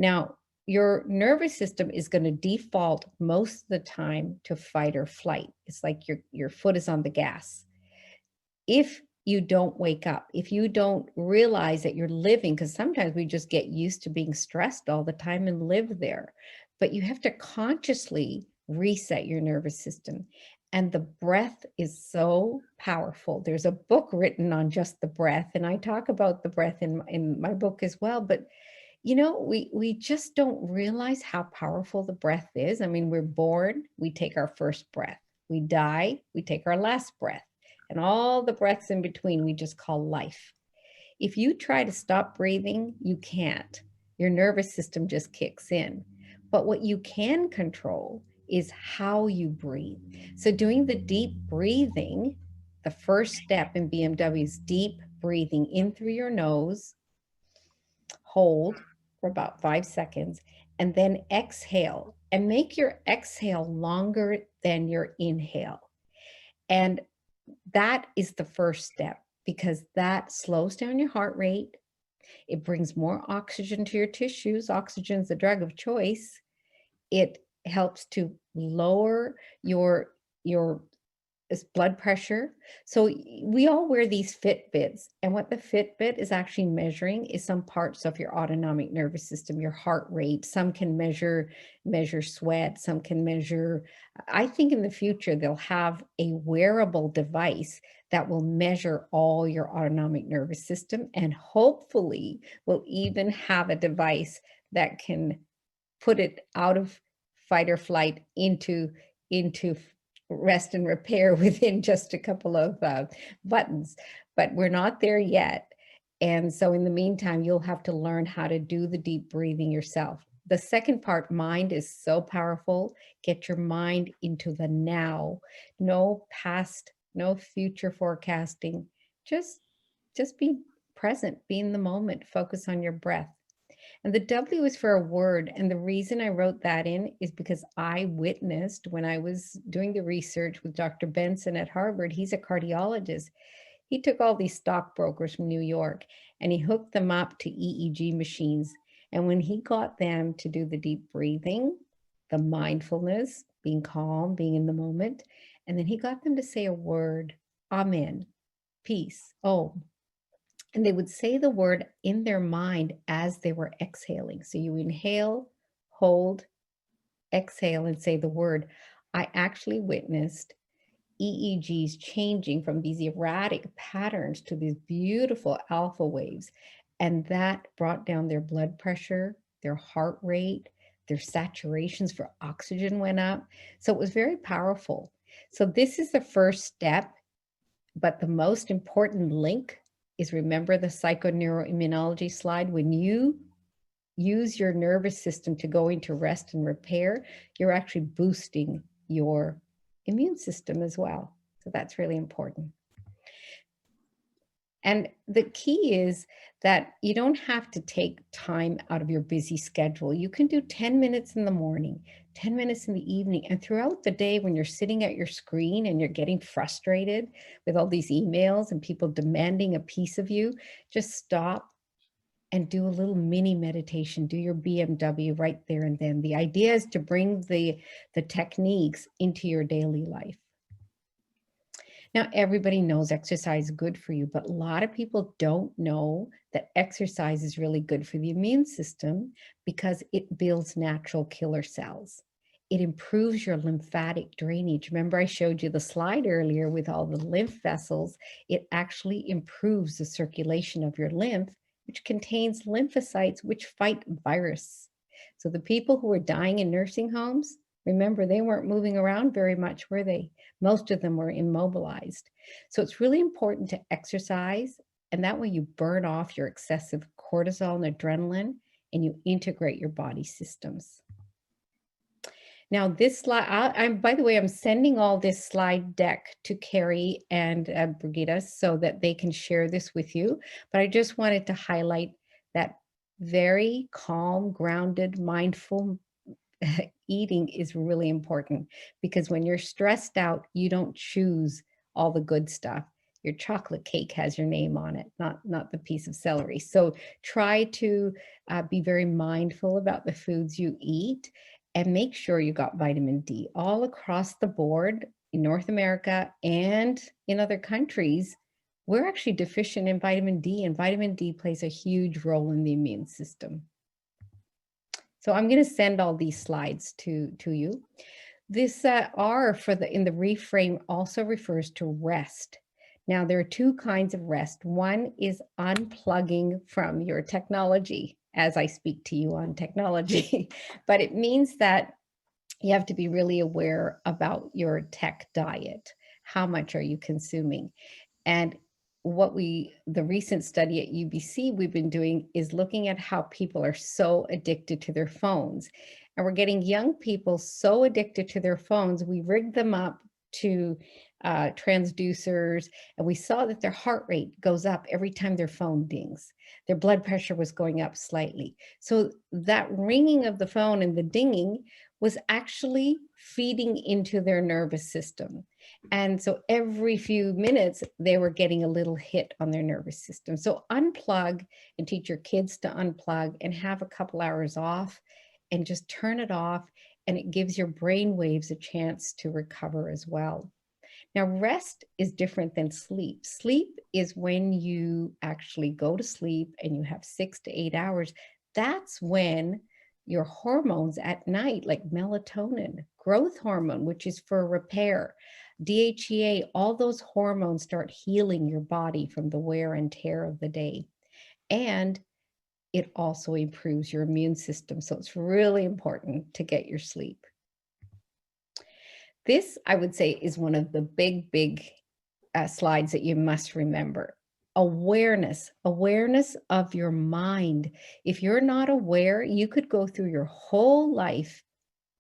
Now, your nervous system is going to default most of the time to fight or flight. It's like your foot is on the gas. If you don't wake up, if you don't realize that you're living, because sometimes we just get used to being stressed all the time and live there, but you have to consciously reset your nervous system. And the breath is so powerful. There's a book written on just the breath, and I talk about the breath in my book as well. But you know, we just don't realize how powerful the breath is. I mean, we're born, we take our first breath. We die, we take our last breath. And all the breaths in between, we just call life. If you try to stop breathing, you can't. Your nervous system just kicks in. But what you can control is how you breathe. So doing the deep breathing, the first step in BMW is deep breathing in through your nose, hold for about 5 seconds, and then exhale, and make your exhale longer than your inhale. And that is the first step, because that slows down your heart rate. It brings more oxygen to your tissues. Oxygen is the drug of choice. It helps to lower your blood pressure. So we all wear these Fitbits, and what the Fitbit is actually measuring is some parts of your autonomic nervous system, your heart rate. Some can measure sweat, some can measure, I think in the future they'll have a wearable device that will measure all your autonomic nervous system, and hopefully we'll even have a device that can put it out of fight or flight into rest and repair within just a couple of buttons. but we're not there yet. And so in the meantime, you'll have to learn how to do the deep breathing yourself. The second part, mind, is so powerful. Get your mind into the now. No past, no future forecasting. Just be present, be in the moment, focus on your breath. And the W is for a word. And the reason I wrote that in is because I witnessed when I was doing the research with Dr. Benson at Harvard, he's a cardiologist. He took all these stockbrokers from New York and he hooked them up to EEG machines. And when he got them to do the deep breathing, the mindfulness, being calm, being in the moment, and then he got them to say a word, amen, peace, om. And they would say the word in their mind as they were exhaling. So you inhale, hold, exhale, and say the word. I actually witnessed EEGs changing from these erratic patterns to these beautiful alpha waves. And that brought down their blood pressure, their heart rate, their saturations for oxygen went up. So it was very powerful. So this is the first step, but the most important link is, remember the psychoneuroimmunology slide. When you use your nervous system to go into rest and repair, you're actually boosting your immune system as well. So that's really important. And the key is that you don't have to take time out of your busy schedule. You can do 10 minutes in the morning, 10 minutes in the evening, and throughout the day when you're sitting at your screen and you're getting frustrated with all these emails and people demanding a piece of you, just stop and do a little mini meditation, do your BMW right there and then. The idea is to bring the techniques into your daily life. Now, everybody knows exercise is good for you, but a lot of people don't know that exercise is really good for the immune system because it builds natural killer cells. It improves your lymphatic drainage. Remember, I showed you the slide earlier with all the lymph vessels. It actually improves the circulation of your lymph, which contains lymphocytes, which fight virus. So the people who were dying in nursing homes, remember, they weren't moving around very much, were they? Most of them were immobilized. So it's really important to exercise, and that way you burn off your excessive cortisol and adrenaline, and you integrate your body systems. Now this slide, by the way, I'm sending all this slide deck to Carrie and Brigitte so that they can share this with you. But I just wanted to highlight that very calm, grounded, mindful eating is really important, because when you're stressed out, you don't choose all the good stuff. Your chocolate cake has your name on it, not the piece of celery. So try to be very mindful about the foods you eat, and make sure you got vitamin D all across the board in North America and in other countries. We're actually deficient in vitamin D, and vitamin D plays a huge role in the immune system. So I'm going to send all these slides to you. This R in the reframe also refers to rest. Now, there are two kinds of rest. One is unplugging from your technology, as I speak to you on technology, but it means that you have to be really aware about your tech diet. How much are you consuming? And the recent study at UBC we've been doing is looking at how people are so addicted to their phones. And we're getting young people so addicted to their phones, we rigged them up to transducers, and we saw that their heart rate goes up every time their phone dings. Their blood pressure was going up slightly. So that ringing of the phone and the dinging was actually feeding into their nervous system. And so every few minutes, they were getting a little hit on their nervous system. So unplug and teach your kids to unplug and have a couple hours off and just turn it off. And it gives your brain waves a chance to recover as well. Now, rest is different than sleep. Sleep is when you actually go to sleep and you have 6 to 8 hours. That's when your hormones at night, like melatonin, growth hormone, which is for repair, DHEA, all those hormones start healing your body from the wear and tear of the day. And it also improves your immune system. So it's really important to get your sleep. This, I would say, is one of the big slides that you must remember. awareness of your mind. If you're not aware, you could go through your whole life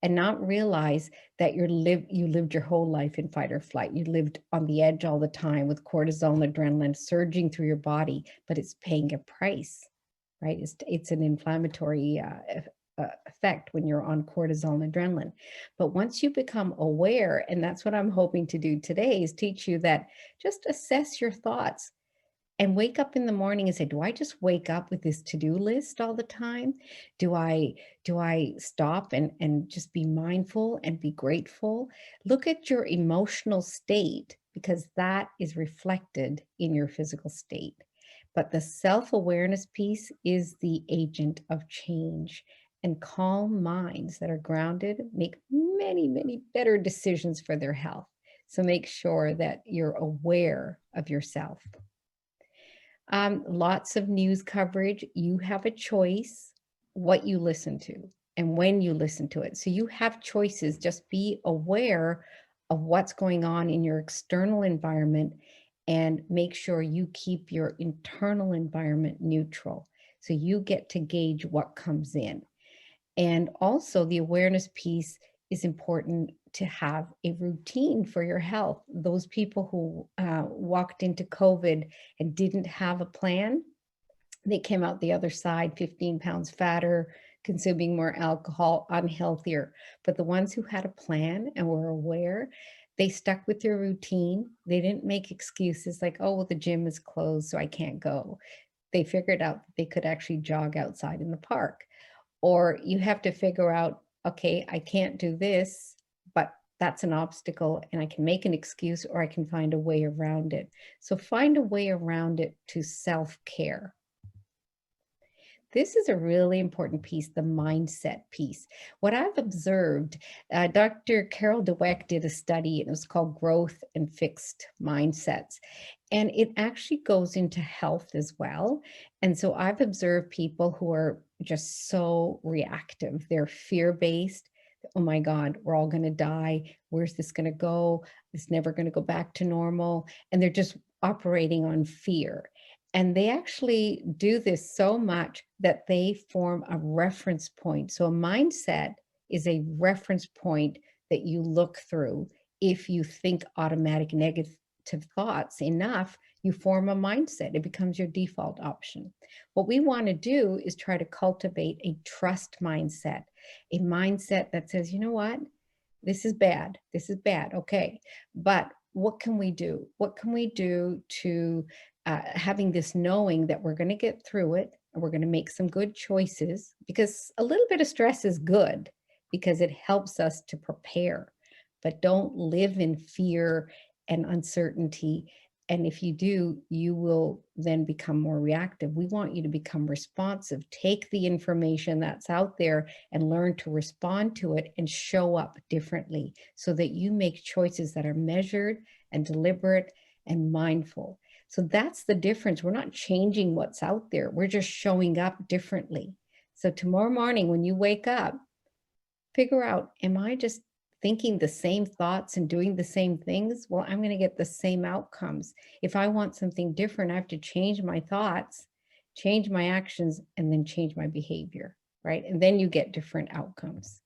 and not realize that you lived your whole life in fight or flight. You lived on the edge all the time with cortisol and adrenaline surging through your body, but it's paying a price, right? It's an inflammatory effect when you're on cortisol and adrenaline. But once you become aware, and that's what I'm hoping to do today, is teach you that just assess your thoughts and wake up in the morning and say, do I just wake up with this to-do list all the time? Do I stop and just be mindful and be grateful? Look at your emotional state, because that is reflected in your physical state. But the self-awareness piece is the agent of change. And calm minds that are grounded make many, many better decisions for their health. So make sure that you're aware of yourself. Lots of news coverage. You have a choice what you listen to and when you listen to it. So you have choices. Just be aware of what's going on in your external environment and make sure you keep your internal environment neutral. So you get to gauge what comes in. And also the awareness piece is important to have a routine for your health. Those people who walked into COVID and didn't have a plan, they came out the other side 15 pounds fatter, consuming more alcohol, unhealthier. But the ones who had a plan and were aware, they stuck with their routine. They didn't make excuses like, oh, well, the gym is closed, so I can't go. They figured out that they could actually jog outside in the park. Or you have to figure out, okay, I can't do this, but that's an obstacle and I can make an excuse or I can find a way around it. So find a way around it to self-care. This is a really important piece, the mindset piece. What I've observed, Dr. Carol Dweck did a study, and it was called Growth and Fixed Mindsets. And it actually goes into health as well. And so I've observed people who are just so reactive. They're fear-based. Oh my God, we're all going to die. Where's this going to go? It's never going to go back to normal. And they're just operating on fear. And they actually do this so much that they form a reference point. So a mindset is a reference point that you look through. If you think automatic negative thoughts enough, you form a mindset. It becomes your default option. What we want to do is try to cultivate a trust mindset, a mindset that says, you know what, this is bad. This is bad. Okay. But what can we do? What can we do to having this knowing that we're going to get through it and we're going to make some good choices, because a little bit of stress is good because it helps us to prepare, but don't live in fear and uncertainty. And if you do, you will then become more reactive. We want you to become responsive. Take the information that's out there and learn to respond to it and show up differently so that you make choices that are measured and deliberate and mindful. So that's the difference. We're not changing what's out there. We're just showing up differently. So tomorrow morning when you wake up, figure out, am I just thinking the same thoughts and doing the same things? Well, I'm going to get the same outcomes. If I want something different, I have to change my thoughts, change my actions, and then change my behavior, right? And then you get different outcomes.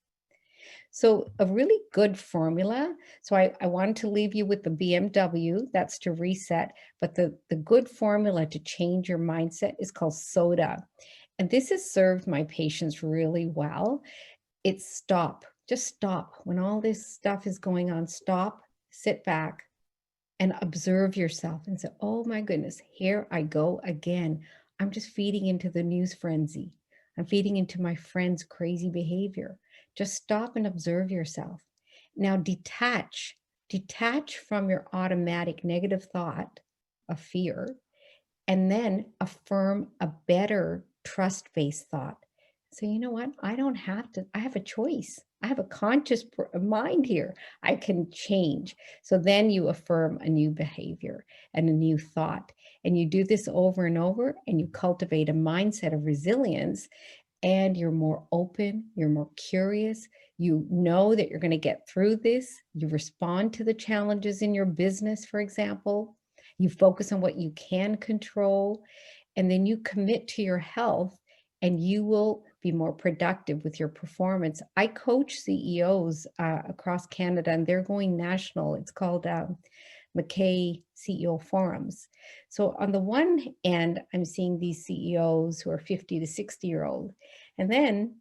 So a really good formula. So I wanted to leave you with the BMW, that's to reset, but the good formula to change your mindset is called SODA. And this has served my patients really well. It's stop, just stop. When all this stuff is going on, stop, sit back and observe yourself and say, oh my goodness, here I go again. I'm just feeding into the news frenzy. I'm feeding into my friend's crazy behavior. Just stop and observe yourself. Now detach from your automatic negative thought of fear, and then affirm a better trust-based thought. So you know what? I don't have to, I have a choice. I have a conscious mind here. I can change. So then you affirm a new behavior and a new thought. And you do this over and over, and you cultivate a mindset of resilience, and you're more open, you're more curious. You know that you're going to get through this. You respond to the challenges in your business, for example. You focus on what you can control, and then you commit to your health, and you will be more productive with your performance. I coach CEOs across Canada, and they're going national. It's called McKay CEO Forums. So on the one end, I'm seeing these CEOs who are 50 to 60-year-old. And then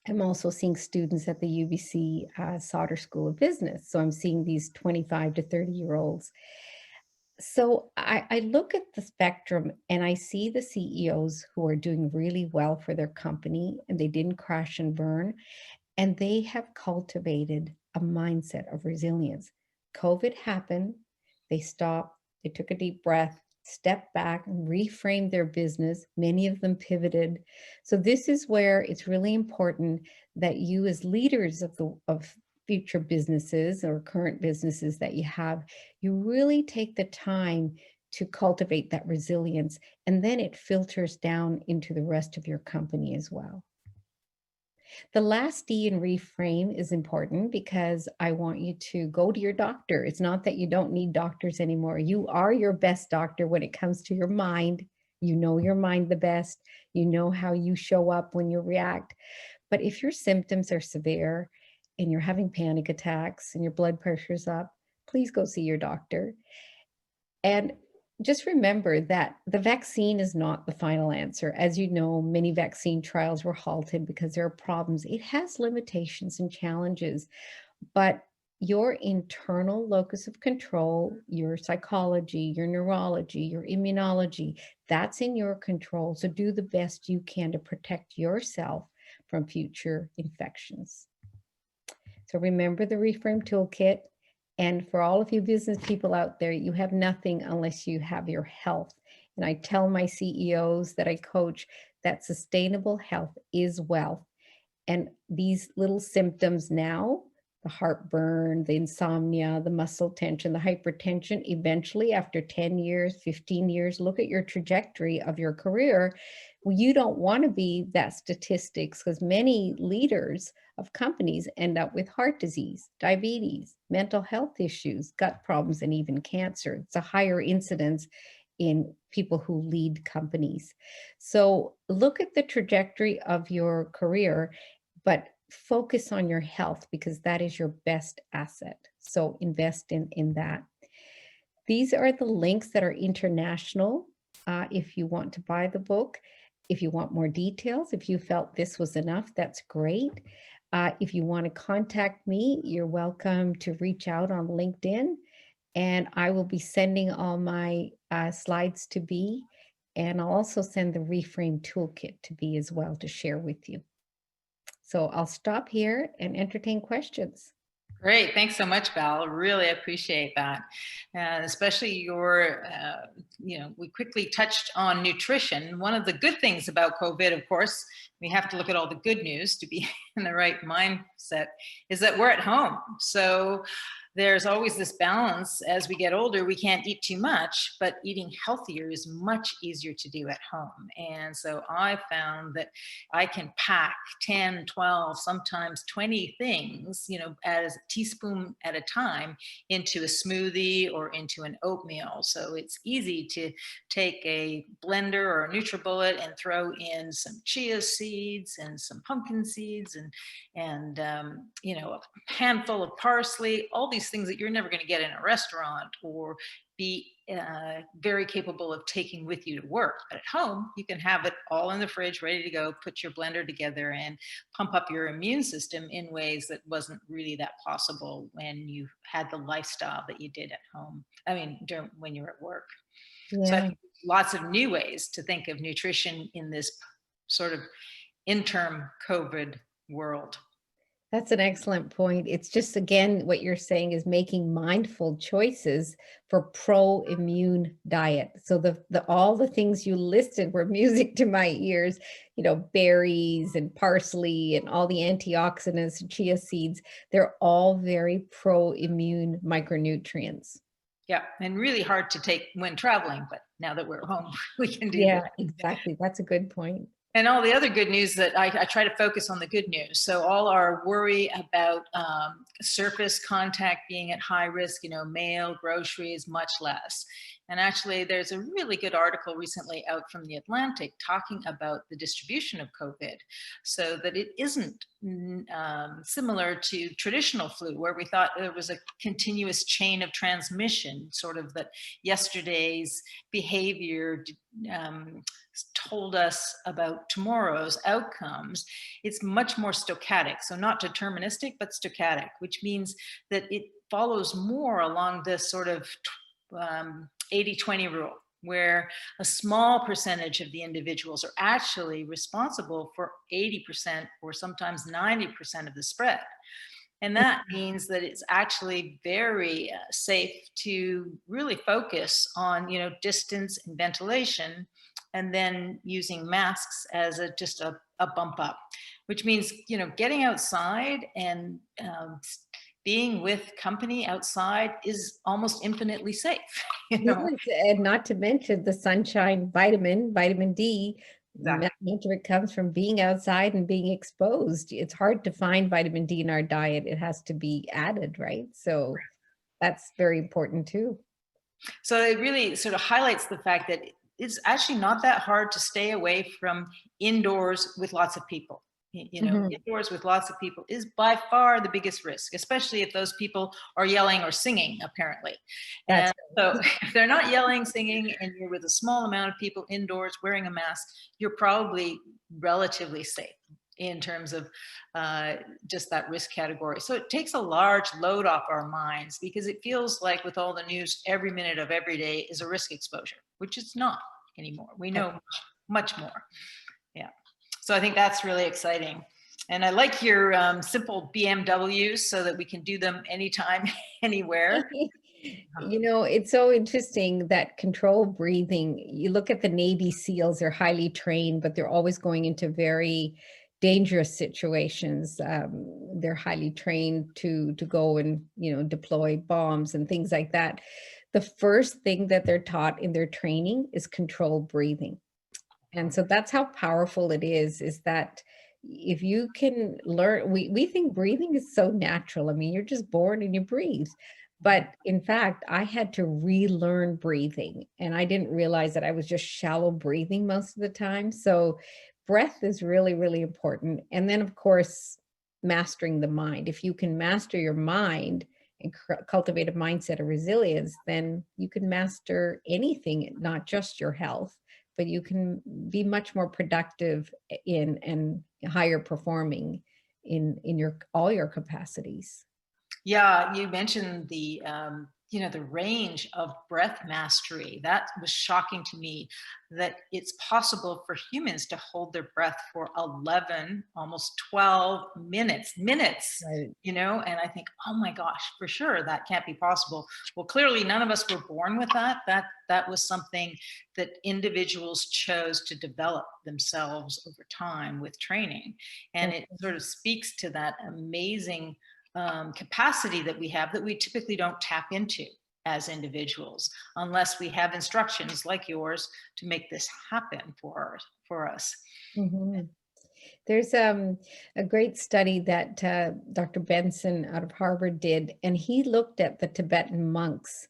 I'm also seeing students at the UBC Sauder School of Business. So I'm seeing these 25 to 30-year-olds. So I look at the spectrum and I see the CEOs who are doing really well for their company and they didn't crash and burn, and they have cultivated a mindset of resilience. COVID happened, they stopped, they took a deep breath, stepped back and reframed their business. Many of them pivoted. So this is where it's really important that you as leaders of future businesses or current businesses that you have, you really take the time to cultivate that resilience, and then it filters down into the rest of your company as well. The last D in reframe is important because I want you to go to your doctor. It's not that you don't need doctors anymore. You are your best doctor when it comes to your mind. You know your mind the best. You know how you show up when you react. But if your symptoms are severe and you're having panic attacks and your blood pressure's up, please go see your doctor. And just remember that the vaccine is not the final answer. As you know, many vaccine trials were halted because there are problems. It has limitations and challenges, but your internal locus of control, your psychology, your neurology, your immunology, that's in your control. So do the best you can to protect yourself from future infections. So remember the REFRAME Toolkit. And for all of you business people out there, you have nothing unless you have your health. And I tell my CEOs that I coach that sustainable health is wealth. And these little symptoms now, the heartburn, the insomnia, the muscle tension, the hypertension, eventually after 10 years, 15 years, look at your trajectory of your career. Well, you don't want to be that statistics, because many leaders of companies end up with heart disease, diabetes, mental health issues, gut problems, and even cancer. It's a higher incidence in people who lead companies. So look at the trajectory of your career, but focus on your health because that is your best asset. So invest in that. These are the links that are international if you want to buy the book. If you want more details, if you felt this was enough, that's great. If you want to contact me, you're welcome to reach out on LinkedIn, and I will be sending all my slides to Bea, and I'll also send the REFRAME Toolkit to Bea as well to share with you. So I'll stop here and entertain questions. Great. Thanks so much, Val. Really appreciate that. And especially your, we quickly touched on nutrition. One of the good things about COVID, of course, we have to look at all the good news to be in the right mindset, is that we're at home. So there's always this balance. As we get older, we can't eat too much, but eating healthier is much easier to do at home. And so I found that I can pack 10, 12, sometimes 20 things, as a teaspoon at a time into a smoothie or into an oatmeal. So it's easy to take a blender or a NutriBullet and throw in some chia seeds and some pumpkin seeds and a handful of parsley, all these things that you're never going to get in a restaurant or be very capable of taking with you to work. But at home, you can have it all in the fridge, ready to go, put your blender together and pump up your immune system in ways that wasn't really that possible when you had the lifestyle that you did at home. When you're at work. Yeah. So I think lots of new ways to think of nutrition in this sort of interim COVID world. That's an excellent point. It's just, again, what you're saying is making mindful choices for pro-immune diet. So all the things you listed were music to my ears, berries and parsley and all the antioxidants and chia seeds. They're all very pro-immune micronutrients. Yeah, and really hard to take when traveling, but now that we're home, we can do that. that. Exactly. That's a good point. And all the other good news that I try to focus on the good news. So all our worry about surface contact being at high risk, mail, groceries, much less. And actually, there's a really good article recently out from The Atlantic talking about the distribution of COVID, so that it isn't similar to traditional flu, where we thought there was a continuous chain of transmission, sort of that yesterday's behavior told us about tomorrow's outcomes. It's much more stochastic, so not deterministic, but stochastic, which means that it follows more along this sort of 80-20 rule, where a small percentage of the individuals are actually responsible for 80% or sometimes 90% of the spread. And that means that it's actually very safe to really focus on, distance and ventilation, and then using masks as just a bump up, which means, getting outside and being with company outside is almost infinitely safe. Yes, and not to mention the sunshine, vitamin D. Exactly. Much of it comes from being outside and being exposed. It's hard to find vitamin D in our diet. It has to be added, right? So that's very important too. So it really sort of highlights the fact that it's actually not that hard to stay away from indoors with lots of people. Indoors with lots of people is by far the biggest risk, especially if those people are yelling or singing, apparently. And so if they're not yelling, singing, and you're with a small amount of people indoors wearing a mask, you're probably relatively safe in terms of just that risk category. So it takes a large load off our minds, because it feels like with all the news, every minute of every day is a risk exposure, which it's not anymore. We know much more. Yeah. So I think that's really exciting. And I like your simple BMWs, so that we can do them anytime, anywhere. It's so interesting that controlled breathing. You look at the Navy SEALs, they're highly trained, but they're always going into very dangerous situations. They're highly trained to go and, deploy bombs and things like that. The first thing that they're taught in their training is controlled breathing. And so that's how powerful it is that if you can learn, we think breathing is so natural. I mean, you're just born and you breathe. But in fact, I had to relearn breathing, and I didn't realize that I was just shallow breathing most of the time. So breath is really, really important. And then, of course, mastering the mind. If you can master your mind and cultivate a mindset of resilience, then you can master anything, not just your health, but you can be much more productive and higher performing in all your capacities. Yeah, you mentioned the the range of breath mastery. That was shocking to me, that it's possible for humans to hold their breath for 11, almost 12 minutes, Right. and I think, oh my gosh, for sure, that can't be possible. Well, clearly none of us were born with that. That was something that individuals chose to develop themselves over time with training. And it sort of speaks to that amazing capacity that we have, that we typically don't tap into as individuals unless we have instructions like yours to make this happen for us. Mm-hmm. There's a great study that Dr. Benson out of Harvard did, and he looked at the Tibetan monks,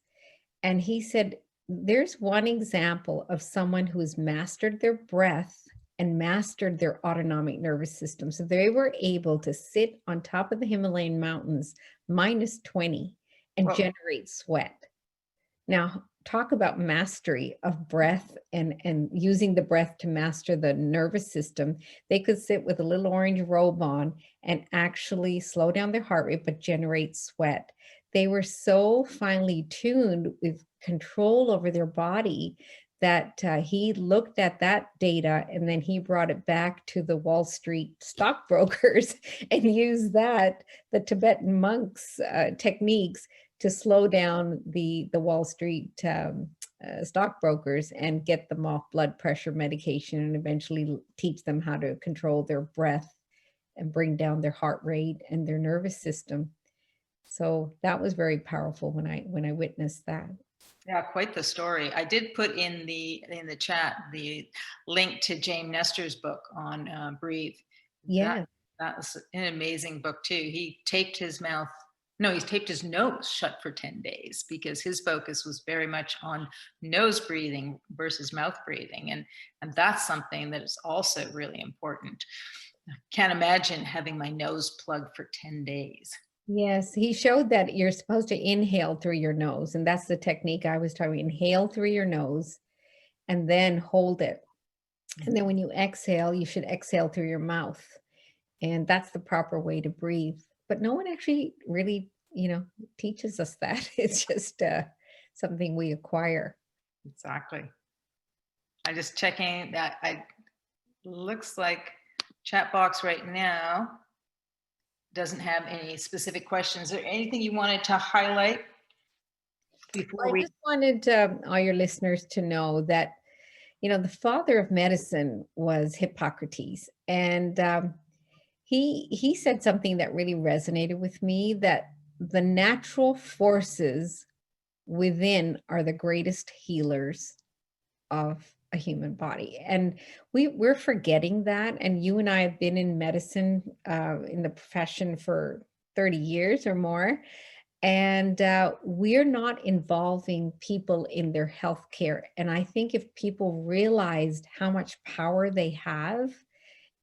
and he said, there's one example of someone who's mastered their breath and mastered their autonomic nervous system. So they were able to sit on top of the Himalayan mountains, -20, and generate sweat. Now, talk about mastery of breath and using the breath to master the nervous system. They could sit with a little orange robe on and actually slow down their heart rate, but generate sweat. They were so finely tuned with control over their body that he looked at that data, and then he brought it back to the Wall Street stockbrokers and used the Tibetan monks' techniques to slow down the Wall Street stockbrokers and get them off blood pressure medication, and eventually teach them how to control their breath and bring down their heart rate and their nervous system. So that was very powerful when I witnessed that. Yeah, quite the story. I did put in the chat the link to James Nestor's book on Breathe. Yeah. That was an amazing book too. He taped his mouth No, he's taped his nose shut for 10 days because his focus was very much on nose breathing versus mouth breathing. And that's something that is also really important. I can't imagine having my nose plugged for 10 days. Yes, he showed that you're supposed to inhale through your nose, and that's the technique I was talking. Inhale through your nose and then hold it. And then when you exhale, you should exhale through your mouth. And that's the proper way to breathe. But no one actually really, teaches us that. It's just something we acquire. Exactly. I'm just checking that. Looks like chat box right now doesn't have any specific questions. Is there anything you wanted to highlight before I just wanted all your listeners to know that, the father of medicine was Hippocrates. And he said something that really resonated with me, that the natural forces within are the greatest healers of a human body. And we're forgetting that. And you and I have been in medicine, in the profession for 30 years or more. And we're not involving people in their health care. And I think if people realized how much power they have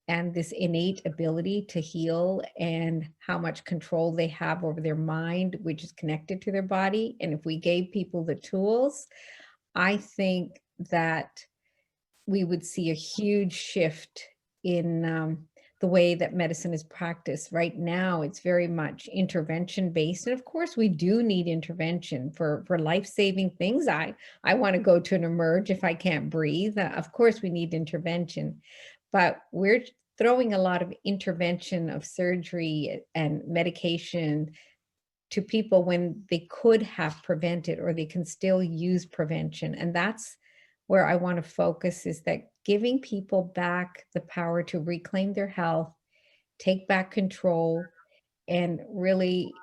and this innate ability to heal and how much control they have over their mind, which is connected to their body, and if we gave people the tools, I think that we would see a huge shift in the way that medicine is practiced. Right now, it's very much intervention based. And of course, we do need intervention for life-saving things. I want to go to an emerge if I can't breathe. Of course, we need intervention. But we're throwing a lot of intervention of surgery and medication to people when they could have prevented, or they can still use prevention. And that's where I want to focus, is that giving people back the power to reclaim their health, take back control, and really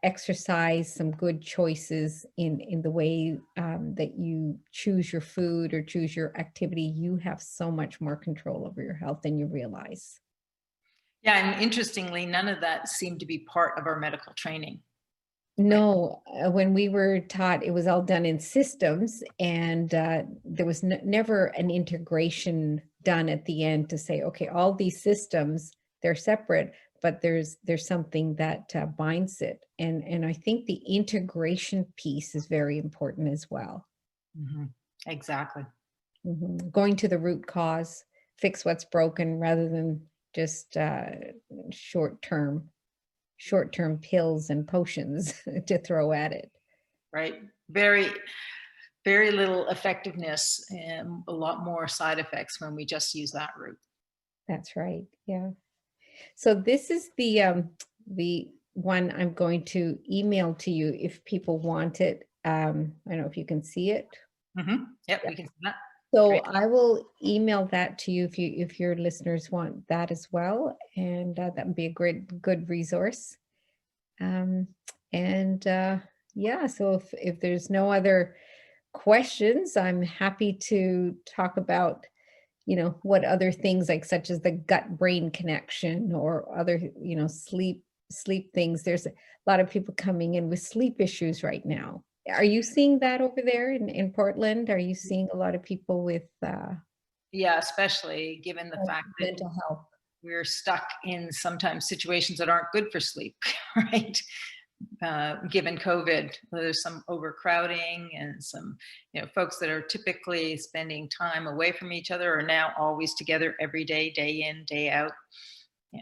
exercise some good choices in the way that you choose your food or choose your activity. You have so much more control over your health than you realize. Yeah, and interestingly, none of that seemed to be part of our medical training. No, when we were taught, it was all done in systems, and there was never an integration done at the end to say, okay, all these systems, they're separate, but there's something that binds it. And I think the integration piece is very important as well. Mm-hmm. Exactly. Mm-hmm. Going to the root cause, fix what's broken, rather than just short-term pills and potions to throw at it. Right. Very, very little effectiveness and a lot more side effects when we just use that route. That's right. Yeah. So this is the one I'm going to email to you if people want it. I don't know if you can see it. Mm-hmm. Yep, we can see that. So Great. I will email that to you if your listeners want that as well, and that would be a good resource. Yeah, so if there's no other questions, I'm happy to talk about, what other things, like such as the gut brain connection, or other, sleep things. There's a lot of people coming in with sleep issues right now. Are you seeing that over there in Portland? Are you seeing a lot of people with Yeah, especially given the fact that mental health? we're stuck in sometimes situations that aren't good for sleep, right? Given COVID, there's some overcrowding, and some, folks that are typically spending time away from each other are now always together every day, day in, day out. Yeah.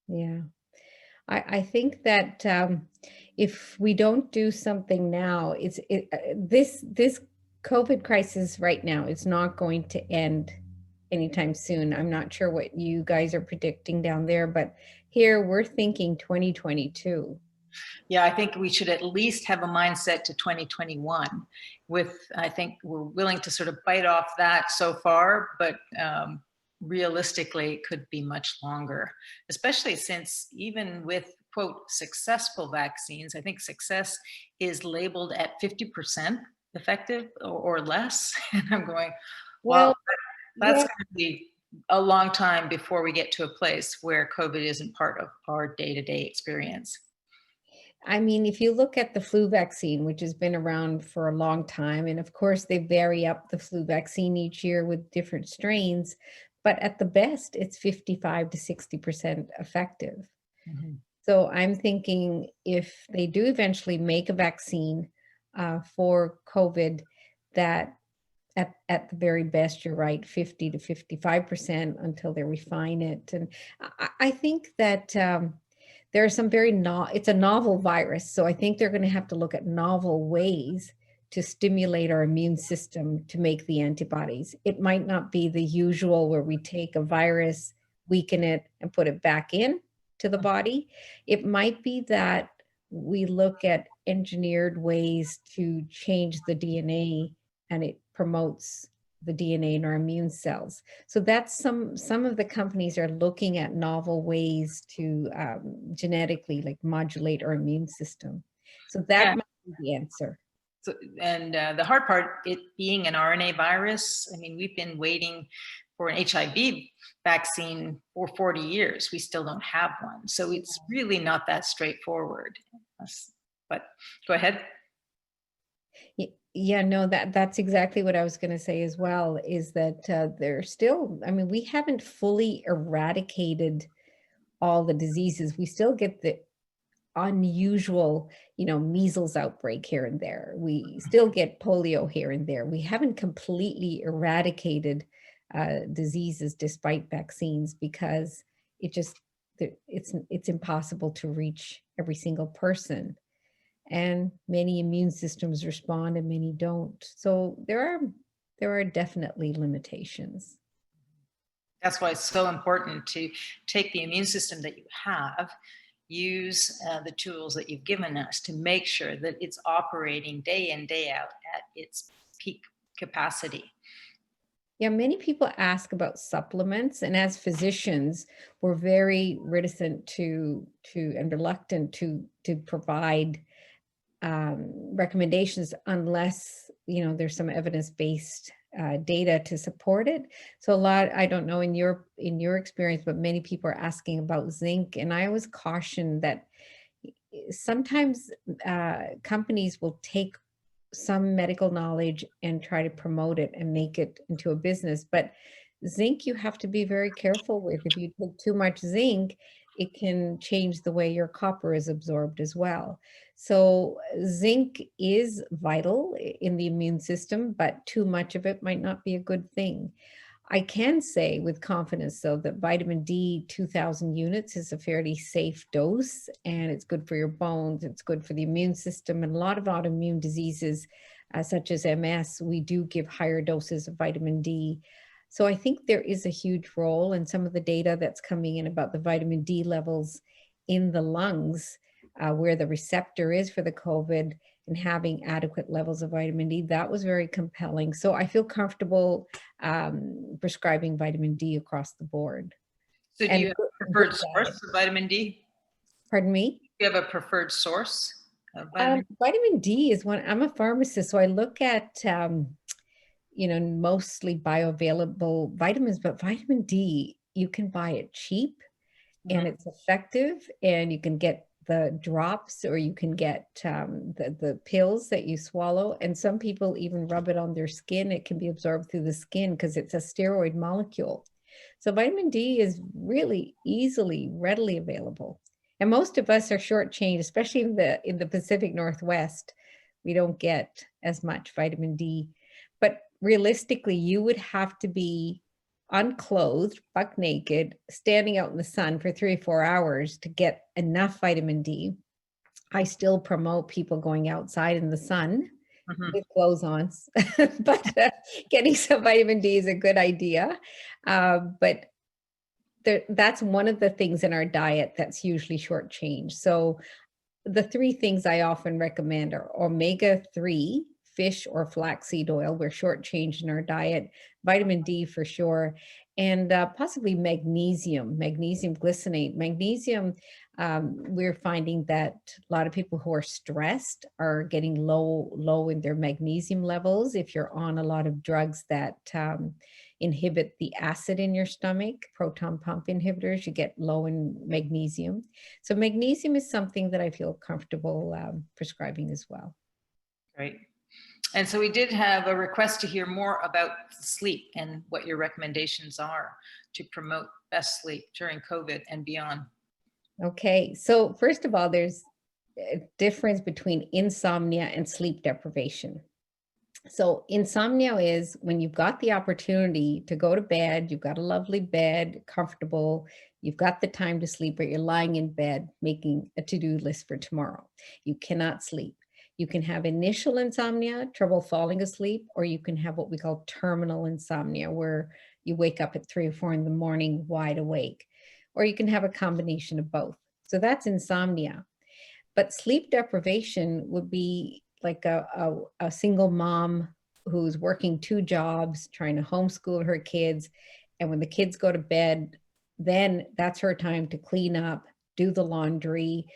Yeah. I think that if we don't do something now, this COVID crisis right now is not going to end anytime soon. I'm not sure what you guys are predicting down there, but here we're thinking 2022. Yeah, I think we should at least have a mindset to 2021 I think we're willing to sort of bite off that so far, but realistically, it could be much longer, especially since even with, quote, successful vaccines, I think success is labeled at 50% effective or less. And I'm going, well, that's going to be a long time before we get to a place where COVID isn't part of our day-to-day experience. I mean, if you look at the flu vaccine, which has been around for a long time, and of course they vary up the flu vaccine each year with different strains, but at the best, it's 55 to 60% effective. Mhm. So I'm thinking if they do eventually make a vaccine for COVID, that at the very best, you're right, 50 to 55% until they refine it. And I think that there are some it's a novel virus. So I think they're going to have to look at novel ways to stimulate our immune system to make the antibodies. It might not be the usual where we take a virus, weaken it, and put it back in to the body. It might be that we look at engineered ways to change the DNA and it promotes the DNA in our immune cells. So that's some of the companies are looking at novel ways to genetically like modulate our immune system. So that Yeah. might be the answer. So, and the hard part, it being an RNA virus, I mean, we've been waiting for an HIV vaccine for 40 years. We still don't have one. So it's really not that straightforward. But go ahead. Yeah, no, that's exactly what I was going to say as well, is that there's still, I mean, we haven't fully eradicated all the diseases. We still get the unusual, measles outbreak here and there. We still get polio here and there. We haven't completely eradicated diseases despite vaccines because it's impossible to reach every single person. And many immune systems respond and many don't. So there are definitely limitations. That's why it's so important to take the immune system that you have, use the tools that you've given us to make sure that it's operating day in, day out at its peak capacity. Yeah, many people ask about supplements, and as physicians, we're very reticent to and reluctant to provide recommendations unless there's some evidence-based data to support it. So I don't know in your experience, but many people are asking about zinc, and I always caution that sometimes companies will take some medical knowledge and try to promote it and make it into a business. But zinc, you have to be very careful with. If you take too much zinc, it can change the way your copper is absorbed as well. So zinc is vital in the immune system, but too much of it might not be a good thing. I can say with confidence, though, that vitamin D 2,000 units is a fairly safe dose, and it's good for your bones. It's good for the immune system. And a lot of autoimmune diseases, such as MS, we do give higher doses of vitamin D. So I think there is a huge role in some of the data that's coming in about the vitamin D levels in the lungs, where the receptor is for the COVID, and having adequate levels of vitamin D. That was very compelling. So I feel comfortable prescribing vitamin D across the board. So do you have a preferred source of vitamin D? Pardon me? Do you have a preferred source of vitamin D? Vitamin D is one. I'm a pharmacist, so I look at mostly bioavailable vitamins, but vitamin D, you can buy it cheap and it's effective, and you can get the drops or you can get the pills that you swallow. And some people even rub it on their skin. It can be absorbed through the skin because it's a steroid molecule. So vitamin D is really readily available. And most of us are shortchanged, especially in the Pacific Northwest. We don't get as much vitamin D. But realistically, you would have to be unclothed, buck naked, standing out in the sun for 3 or 4 hours to get enough vitamin D. I still promote people going outside in the sun with clothes on, but getting some vitamin D is a good idea. But that's one of the things in our diet that's usually shortchanged. So the 3 things I often recommend are omega-3, fish or flaxseed oil. We're shortchanged in our diet. Vitamin D for sure. And possibly magnesium glycinate. Magnesium, we're finding that a lot of people who are stressed are getting low in their magnesium levels if you're on a lot of drugs that inhibit the acid in your stomach, proton pump inhibitors, you get low in magnesium. So magnesium is something that I feel comfortable prescribing as well. Great. And so we did have a request to hear more about sleep and what your recommendations are to promote best sleep during COVID and beyond. Okay, so first of all, there's a difference between insomnia and sleep deprivation. So insomnia is when you've got the opportunity to go to bed, you've got a lovely bed, comfortable, you've got the time to sleep, but you're lying in bed making a to-do list for tomorrow. You cannot sleep. You can have initial insomnia, trouble falling asleep, or you can have what we call terminal insomnia, where you wake up at 3 or 4 in the morning wide awake, or you can have a combination of both. So that's insomnia. But sleep deprivation would be like a single mom who's working 2 jobs, trying to homeschool her kids. And when the kids go to bed, then that's her time to clean up, do the laundry,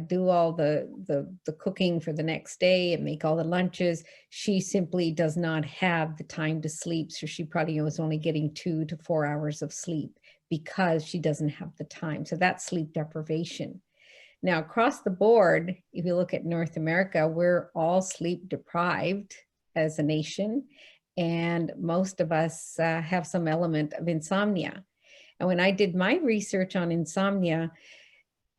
do all the cooking for the next day and make all the lunches. She simply does not have the time to sleep. So she probably was only getting 2 to 4 hours of sleep because she doesn't have the time. So that's sleep deprivation. Now, across the board, if you look at North America, we're all sleep deprived as a nation, and most of us have some element of insomnia. And when I did my research on insomnia,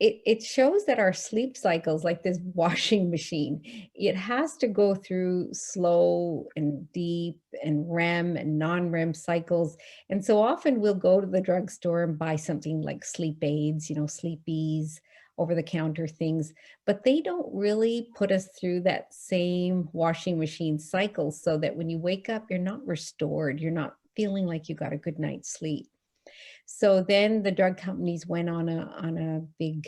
it shows that our sleep cycles, like this washing machine, it has to go through slow and deep and REM and non-REM cycles. And so often we'll go to the drugstore and buy something like sleep aids, sleepies, over-the-counter things, but they don't really put us through that same washing machine cycle so that when you wake up, you're not restored, you're not feeling like you got a good night's sleep. So then the drug companies went on a big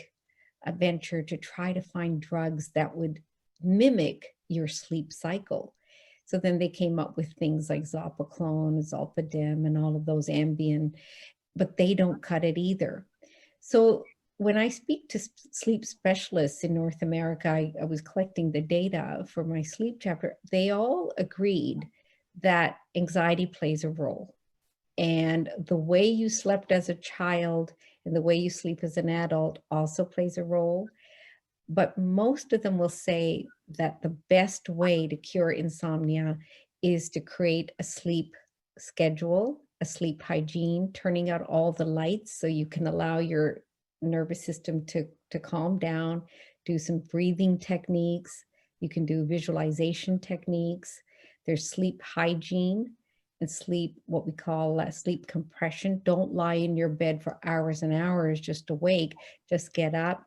adventure to try to find drugs that would mimic your sleep cycle. So then they came up with things like zopiclone, zolpidem, and all of those Ambien, but they don't cut it either. So when I speak to sleep specialists in North America, I was collecting the data for my sleep chapter, they all agreed that anxiety plays a role. And the way you slept as a child and the way you sleep as an adult also plays a role. But most of them will say that the best way to cure insomnia is to create a sleep schedule, a sleep hygiene, turning out all the lights so you can allow your nervous system to calm down, do some breathing techniques. You can do visualization techniques. There's sleep hygiene and sleep, what we call sleep compression. Don't lie in your bed for hours and hours just awake. Just get up,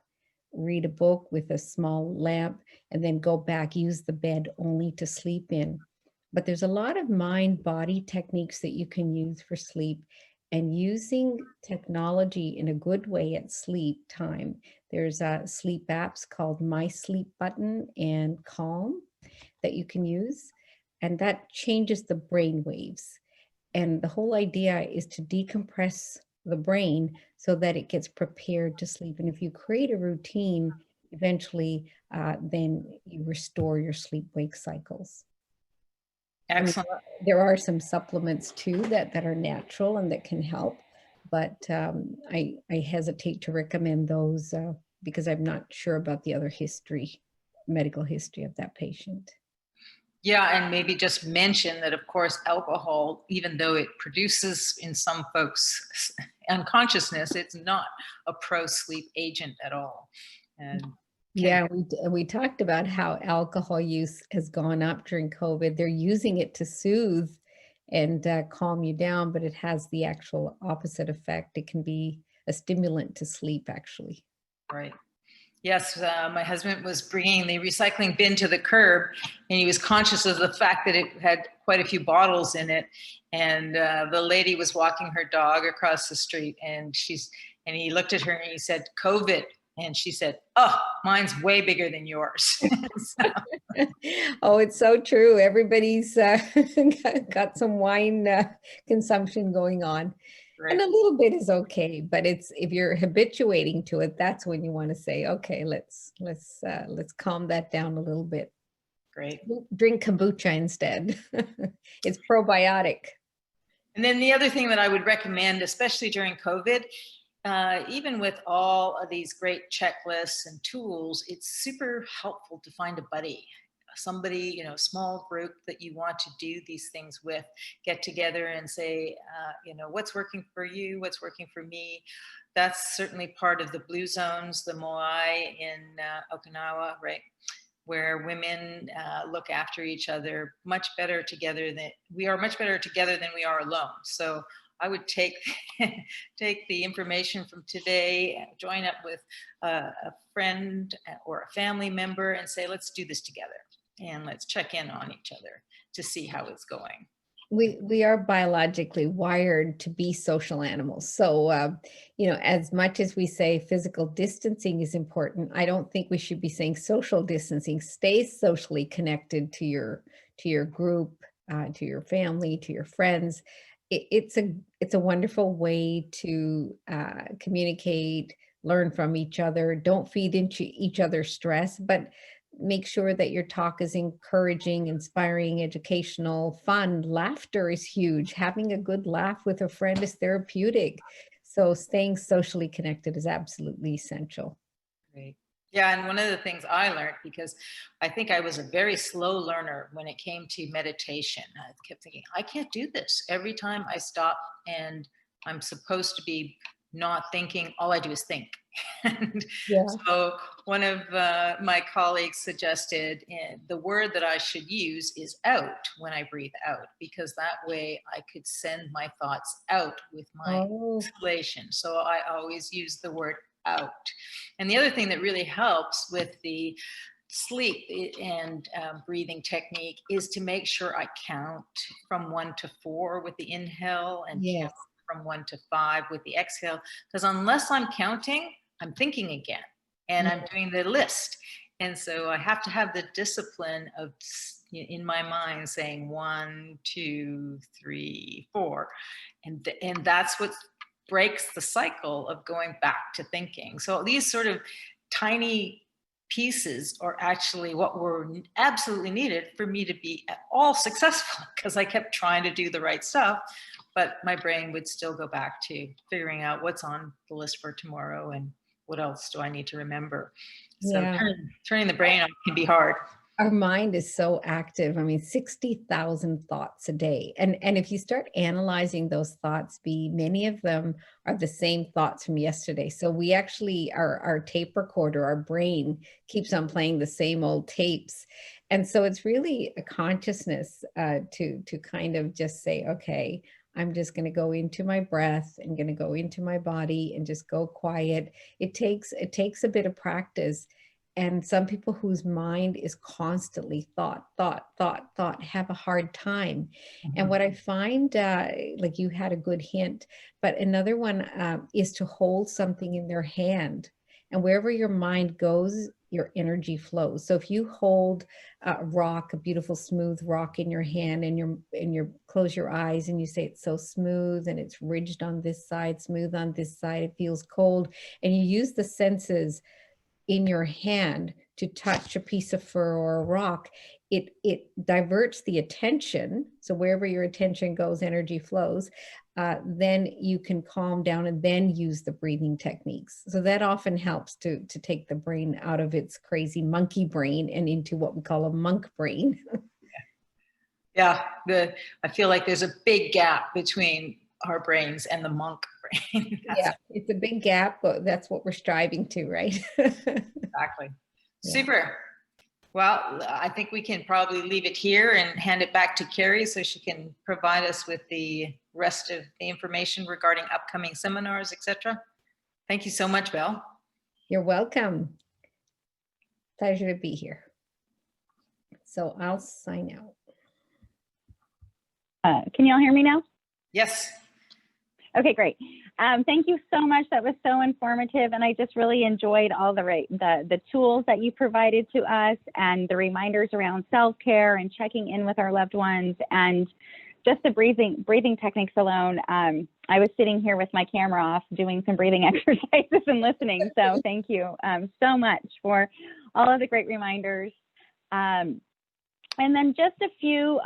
read a book with a small lamp, and then go back, use the bed only to sleep in. But there's a lot of mind-body techniques that you can use for sleep, and using technology in a good way at sleep time. There's sleep apps called My Sleep Button and Calm that you can use, and that changes the brain waves. And the whole idea is to decompress the brain so that it gets prepared to sleep. And if you create a routine, eventually then you restore your sleep-wake cycles. Excellent. I mean, there are some supplements too that are natural and that can help, but I hesitate to recommend those because I'm not sure about the other medical history of that patient. Yeah, and maybe just mention that, of course, alcohol, even though it produces in some folks unconsciousness, it's not a pro-sleep agent at all. And yeah, we talked about how alcohol use has gone up during COVID. They're using it to soothe and calm you down, but it has the actual opposite effect. It can be a stimulant to sleep, actually. Right. Yes, my husband was bringing the recycling bin to the curb, and he was conscious of the fact that it had quite a few bottles in it. And the lady was walking her dog across the street, and he looked at her and he said, "COVID." And she said, "Oh, mine's way bigger than yours." Oh, it's so true. Everybody's got some wine consumption going on. Right. And a little bit is okay, but if you're habituating to it, that's when you want to say, okay, let's calm that down a little bit. Great. Drink kombucha instead. It's probiotic. And then the other thing that I would recommend, especially during COVID, even with all of these great checklists and tools, it's super helpful to find a buddy, somebody, small group that you want to do these things with, get together and say, what's working for you, what's working for me. That's certainly part of the blue zones, the moai in Okinawa, right? Where women look after each other much better together than we are alone. So I would take the information from today, join up with a friend or a family member and say, let's do this together and let's check in on each other to see how it's going. We are biologically wired to be social animals. So, as much as we say physical distancing is important, I don't think we should be saying social distancing. Stay socially connected to your group, to your family, to your friends. It's a wonderful way to communicate, learn from each other. Don't feed into each other's stress, but make sure that your talk is encouraging, inspiring, educational, fun. Laughter is huge. Having a good laugh with a friend is therapeutic. So staying socially connected is absolutely essential. Great. Yeah, and one of the things I learned, because I think I was a very slow learner when it came to meditation. I kept thinking, I can't do this. Every time I stop and I'm supposed to be not thinking, all I do is think. And so one of my colleagues suggested the word that I should use is out when I breathe out, because that way I could send my thoughts out with my exhalation. So I always use the word out. And the other thing that really helps with the sleep and breathing technique is to make sure I count from 1 to 4 with the inhale and count from 1 to 5 with the exhale, because unless I'm counting, I'm thinking again and I'm doing the list. And so I have to have the discipline of, in my mind, saying 1, 2, 3, 4. And that's what breaks the cycle of going back to thinking. So these sort of tiny pieces are actually what were absolutely needed for me to be at all successful, because I kept trying to do the right stuff, but my brain would still go back to figuring out what's on the list for tomorrow and what else do I need to remember. So turning the brain on can be hard. Our mind is so active. I mean, 60,000 thoughts a day. And if you start analyzing those thoughts, many of them are the same thoughts from yesterday. So we actually, our tape recorder, our brain keeps on playing the same old tapes. And so it's really a consciousness to kind of just say, okay, I'm just going to go into my breath. I'm going to go into my body and just go quiet. It takes a bit of practice. And some people whose mind is constantly thought, have a hard time. And what I find, like you had a good hint, but another one is to hold something in their hand. And wherever your mind goes, your energy flows. So if you hold a rock, a beautiful smooth rock in your hand, and you close your eyes and you say it's so smooth and it's ridged on this side, smooth on this side, it feels cold, and you use the senses in your hand to touch a piece of fur or a rock, it diverts the attention. So wherever your attention goes, energy flows. Then you can calm down and then use the breathing techniques. So that often helps to take the brain out of its crazy monkey brain and into what we call a monk brain. Yeah, I feel like there's a big gap between our brains and the monk brain. Yeah, it's a big gap, but that's what we're striving to, right? Exactly. Yeah. Super. Well, I think we can probably leave it here and hand it back to Carrie so she can provide us with the rest of the information regarding upcoming seminars, etc. Thank you so much, Belle. You're welcome. Pleasure to be here. So I'll sign out. Can y'all hear me now? Yes. Okay, great. Thank you so much. That was so informative, and I just really enjoyed all the tools that you provided to us and the reminders around self-care and checking in with our loved ones, and just the breathing techniques alone. I was sitting here with my camera off doing some breathing exercises and listening, so thank you so much for all of the great reminders. And then just a few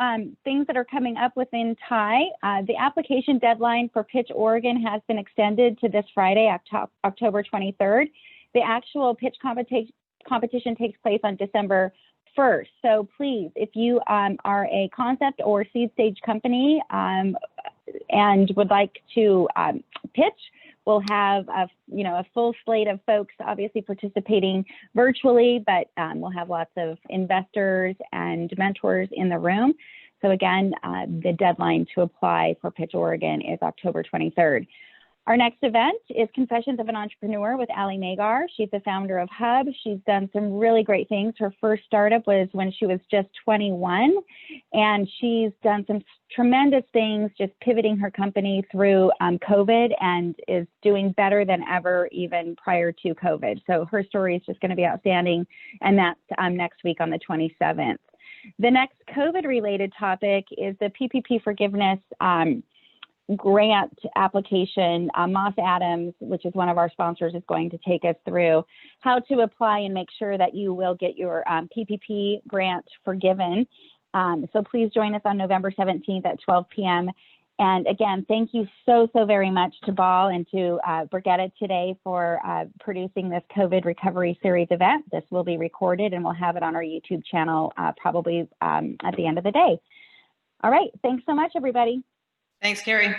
things that are coming up within TIE. The application deadline for Pitch Oregon has been extended to this Friday, October 23rd. The actual pitch competition takes place on December 1st. So please, if you are a concept or seed stage company and would like to pitch, we'll have a full slate of folks obviously participating virtually, but we'll have lots of investors and mentors in the room. So again, the deadline to apply for Pitch Oregon is October 23rd. Our next event is Confessions of an Entrepreneur with Ali Nagar. She's the founder of Hub. She's done some really great things. Her first startup was when she was just 21, and she's done some tremendous things just pivoting her company through COVID, and is doing better than ever even prior to COVID. So her story is just going to be outstanding, and that's next week on the 27th. The next COVID-related topic is the PPP forgiveness grant application. Moss Adams, which is one of our sponsors, is going to take us through how to apply and make sure that you will get your PPP grant forgiven. So please join us on November 17th at 12 p.m. And again, thank you so very much to Ball and to Brigitte today for producing this COVID recovery series event. This will be recorded and we'll have it on our YouTube channel probably at the end of the day. All right, thanks so much, everybody. Thanks, Carrie.